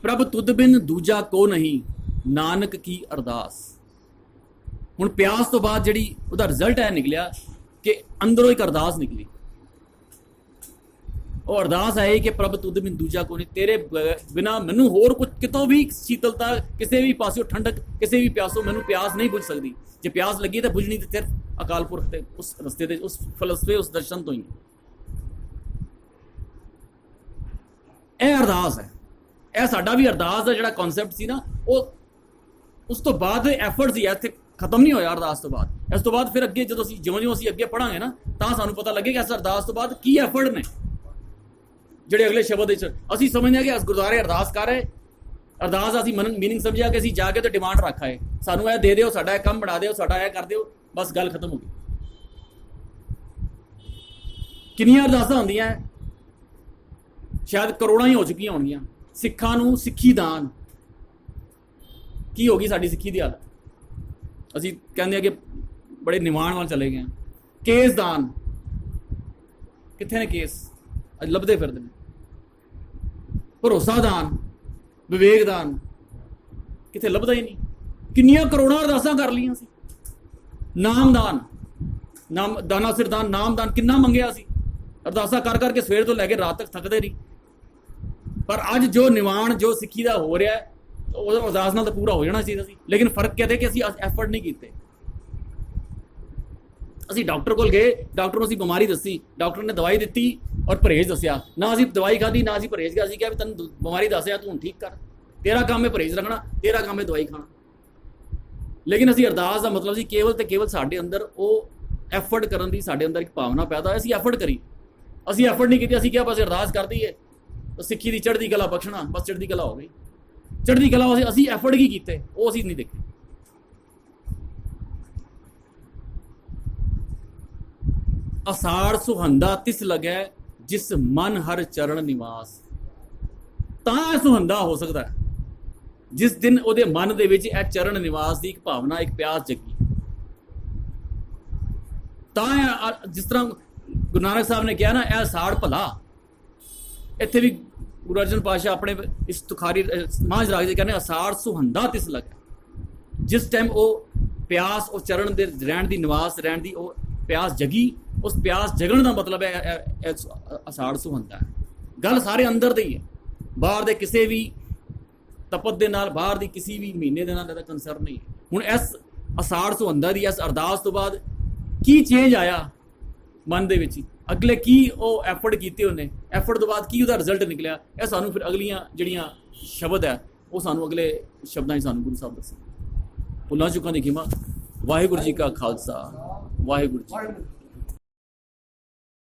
प्रभ तुद बिन दूजा को नहीं नानक की अरदास। हुण प्यास तो बाद जिहड़ी उहदा रिजल्ट है निकलिया कि अंदरों एक अरदास निकली। वो अरदास है कि प्रभ तुद बिन दूजा को नहीं, तेरे बिना मैनू होर कुछ कितों भी शीतलता, किसी भी पासों ठंडक, किसी भी प्यासों मैनू प्यास नहीं बुझ सकती। जे प्यास लगी तो बुझनी तो सिर्फ अकाल पुरख के उस रस्ते दे, उस फलसफे, उस दर्शन तो ही। यह अरदास है, यह साडा भी अरदास का जिहड़ा कॉन्सैप्ट सी ना, वो उस तो बाद एफर्ट्स ही है, इत्थे खत्म नहीं होया। अरदास तो बाद ਇਸ ਤੋਂ ਬਾਅਦ ਫਿਰ ਅੱਗੇ ਜਦੋਂ ਅਸੀਂ ਜਿਉਂ-ਜਿਉਂ ਅਸੀਂ ਅੱਗੇ ਪੜਾਂਗੇ ਨਾ ਤਾਂ ਸਾਨੂੰ ਪਤਾ ਲੱਗੇਗਾ ਇਸ ਅਰਦਾਸ ਤੋਂ ਬਾਅਦ ਕੀ ਐਫਰਟ ਨੇ ਜਿਹੜੇ ਅਗਲੇ ਸ਼ਬਦ ਵਿੱਚ ਅਸੀਂ ਸਮਝਦੇ ਹਾਂ ਕਿ ਇਸ ਗੁਰਦੁਆਰੇ ਅਰਦਾਸ ਕਰ ਰਹੇ, ਅਰਦਾਸ ਅਸੀਂ ਮੀਨਿੰਗ ਸਮਝਿਆ ਕਿ ਅਸੀਂ ਜਾ ਕੇ ਤੇ ਡਿਮਾਂਡ ਰੱਖ ਆਏ, ਸਾਨੂੰ ਇਹ ਦੇ ਦਿਓ, ਸਾਡਾ ਇਹ ਕੰਮ ਬਣਾ ਦਿਓ, ਸਾਡਾ ਇਹ ਕਰ ਦਿਓ, ਬਸ ਗੱਲ ਖਤਮ ਹੋ ਗਈ। ਕਿੰਨੀਆਂ ਅਰਦਾਸਾਂ ਹੁੰਦੀਆਂ, ਸ਼ਾਇਦ ਕਰੋੜਾਂ ਹੀ ਹੋ ਚੁੱਕੀਆਂ ਹੋਣਗੀਆਂ। ਸਿੱਖਾਂ ਨੂੰ ਸਿੱਖੀ ਦਾਨ, ਕੀ ਹੋ ਗਈ ਸਾਡੀ ਸਿੱਖੀ ਦੀ ਹਾਲਤ? ਅਸੀਂ ਕਹਿੰਦੇ ਹਾਂ ਕਿ ਬੜੇ ਨਿਵਾਣ ਵੱਲ ਚਲੇ ਗਏ ਹਾਂ। ਕੇਸ ਦਾਨ, ਕਿੱਥੇ ਨੇ ਕੇਸ? ਅੱਜ ਲੱਭਦੇ ਫਿਰਦੇ ਨੇ। ਭਰੋਸਾ ਦਾਨ, ਵਿਵੇਕ ਦਾਨ, ਕਿੱਥੇ ਲੱਭਦਾ ਹੀ ਨਹੀਂ। ਕਿੰਨੀਆਂ ਕਰੋੜਾਂ ਅਰਦਾਸਾਂ ਕਰ ਲਈਆਂ ਸੀ। ਨਾਮਦਾਨ, ਨਾਮ ਦਾਨਾ ਸਿਰ ਦਾਨ, ਨਾਮਦਾਨ ਕਿੰਨਾ ਮੰਗਿਆ ਸੀ। ਅਰਦਾਸਾਂ ਕਰ ਕਰਕੇ ਸਵੇਰ ਤੋਂ ਲੈ ਕੇ ਰਾਤ ਤੱਕ ਥੱਕਦੇ ਨਹੀਂ। ਪਰ ਅੱਜ ਜੋ ਨਿਵਾਣ ਜੋ ਸਿੱਖੀ ਦਾ ਹੋ ਰਿਹਾ ਉਹ ਅਰਦਾਸ ਨਾਲ ਤਾਂ ਪੂਰਾ ਹੋ ਜਾਣਾ ਚਾਹੀਦਾ ਸੀ, ਲੇਕਿਨ ਫਰਕ ਕਿਹਦੇ ਕਿ ਅਸੀਂ ਐਫਰਟ ਨਹੀਂ ਕੀਤੇ। ਅਸੀਂ ਡਾਕਟਰ ਕੋਲ ਗਏ, ਡਾਕਟਰ ਨੂੰ ਅਸੀਂ ਬਿਮਾਰੀ ਦੱਸੀ, ਡਾਕਟਰ ਨੇ ਦਵਾਈ ਦਿੱਤੀ ਔਰ ਪਰਹੇਜ਼ ਦੱਸਿਆ। ਨਾ ਅਸੀਂ ਦਵਾਈ ਖਾਧੀ ਨਾ ਅਸੀਂ ਪਰਹੇਜ਼ ਕੀਤਾ। ਅਸੀਂ ਕਿਹਾ ਵੀ ਤੈਨੂੰ ਬਿਮਾਰੀ ਦੱਸਿਆ, ਤੂੰ ਠੀਕ ਕਰ, ਤੇਰਾ ਕੰਮ ਹੈ ਪਰਹੇਜ਼ ਰੱਖਣਾ, ਤੇਰਾ ਕੰਮ ਹੈ ਦਵਾਈ ਖਾਣਾ। ਲੇਕਿਨ ਅਸੀਂ ਅਰਦਾਸ ਦਾ ਮਤਲਬ ਸੀ ਕੇਵਲ ਤੇ ਕੇਵਲ ਸਾਡੇ ਅੰਦਰ ਉਹ ਐਫਰਟ ਕਰਨ ਦੀ ਸਾਡੇ ਅੰਦਰ ਇੱਕ ਭਾਵਨਾ ਪੈਦਾ ਹੋਈ, ਅਸੀਂ ਐਫਰਟ ਕਰੀ। ਅਸੀਂ ਐਫਰਟ ਨਹੀਂ ਕੀਤੀ, ਅਸੀਂ ਕਿਹਾ ਬਸ ਅਰਦਾਸ ਕਰ ਦਈਏ ਸਿੱਖੀ ਦੀ ਚੜ੍ਹਦੀ ਕਲਾ ਬਖਸ਼ਣਾ, ਬਸ ਚੜ੍ਹਦੀ ਕਲਾ ਹੋ ਗਈ। ਚੜ੍ਹਦੀ ਕਲਾ ਅਸੀਂ ਐਫਰਟ ਕੀ ਕੀਤੇ ਉਹ ਅਸੀਂ ਨਹੀਂ ਦੇਖੇ। ਅਸਾੜ ਸੁਹੰਦਾ ਤਿਸ ਲੱਗੈ ਜਿਸ ਮਨ ਹਰ ਚਰਨ ਨਿਵਾਸ। ਤਾਂ ਸੁਹੰਦਾ ਹੋ ਸਕਦਾ ਜਿਸ ਦਿਨ ਉਹਦੇ ਮਨ ਦੇ ਵਿੱਚ ਇਹ ਚਰਨ ਨਿਵਾਸ ਦੀ ਇੱਕ ਭਾਵਨਾ, ਇੱਕ ਪਿਆਸ ਜਗੀ। ਤਾਂ ਜਿਸ ਤਰ੍ਹਾਂ ਗੁਰੂ ਨਾਨਕ ਸਾਹਿਬ ਨੇ ਕਿਹਾ ਨਾ, ਇਹ ਅਸਾੜ ਭਲਾ। ਇੱਥੇ ਵੀ ਗੁਰੂ ਅਰਜਨ ਪਾਤਸ਼ਾਹ ਆਪਣੇ ਇਸ ਤੁਖਾਰੀ ਮਾਝ ਰਾਗ ਦੇ ਕਹਿੰਦੇ ਅਸਾੜ ਸੁਹੰਦਾ ਤਿਸ ਲੱਗੈ। ਜਿਸ ਟਾਈਮ ਉਹ ਪਿਆਸ, ਉਹ ਚਰਨ ਦੇ ਰਹਿਣ ਦੀ, ਨਿਵਾਸ ਰਹਿਣ ਦੀ ਉਹ ਪਿਆਸ ਜਗੀ, ਉਸ ਪਿਆਸ ਜਗਣ ਦਾ ਮਤਲਬ ਹੈ ਅਸਾੜ ਸੁਹੰਦਾ ਹੈ। ਗੱਲ ਸਾਰੇ ਅੰਦਰ ਦੀ ਹੈ, ਬਾਹਰ ਦੇ ਕਿਸੇ ਵੀ ਤਪਤ ਦੇ ਨਾਲ, ਬਾਹਰ ਦੀ ਕਿਸੇ ਵੀ ਮਹੀਨੇ ਦੇ ਨਾਲ ਇਹਦਾ ਕੰਸਰਨ ਨਹੀਂ ਹੈ। ਹੁਣ ਇਸ ਅਸਾੜ ਸੁਹੰਦਾ ਦੀ ਇਸ ਅਰਦਾਸ ਤੋਂ ਬਾਅਦ ਕੀ ਚੇਂਜ ਆਇਆ ਮਨ ਦੇ ਵਿੱਚ, ਅਗਲੇ ਕੀ ਉਹ ਐਫਰਟ ਕੀਤੇ ਉਹਨੇ, ਐਫਰਟ ਤੋਂ ਬਾਅਦ ਕੀ ਉਹਦਾ ਰਿਜ਼ਲਟ ਨਿਕਲਿਆ, ਇਹ ਸਾਨੂੰ ਫਿਰ ਅਗਲੀਆਂ ਜਿਹੜੀਆਂ ਸ਼ਬਦ ਹੈ ਉਹ ਸਾਨੂੰ ਅਗਲੇ ਸ਼ਬਦਾਂ 'ਚ ਸਾਨੂੰ ਗੁਰੂ ਸਾਹਿਬ ਦੱਸੇ। ਭੁੱਲਾਂ ਚੁੱਕਾਂ ਦੀ ਖਿਮਾ। ਵਾਹਿਗੁਰੂ ਜੀ ਕਾ ਖਾਲਸਾ, ਵਾਹਿਗੁਰੂ ਜੀ।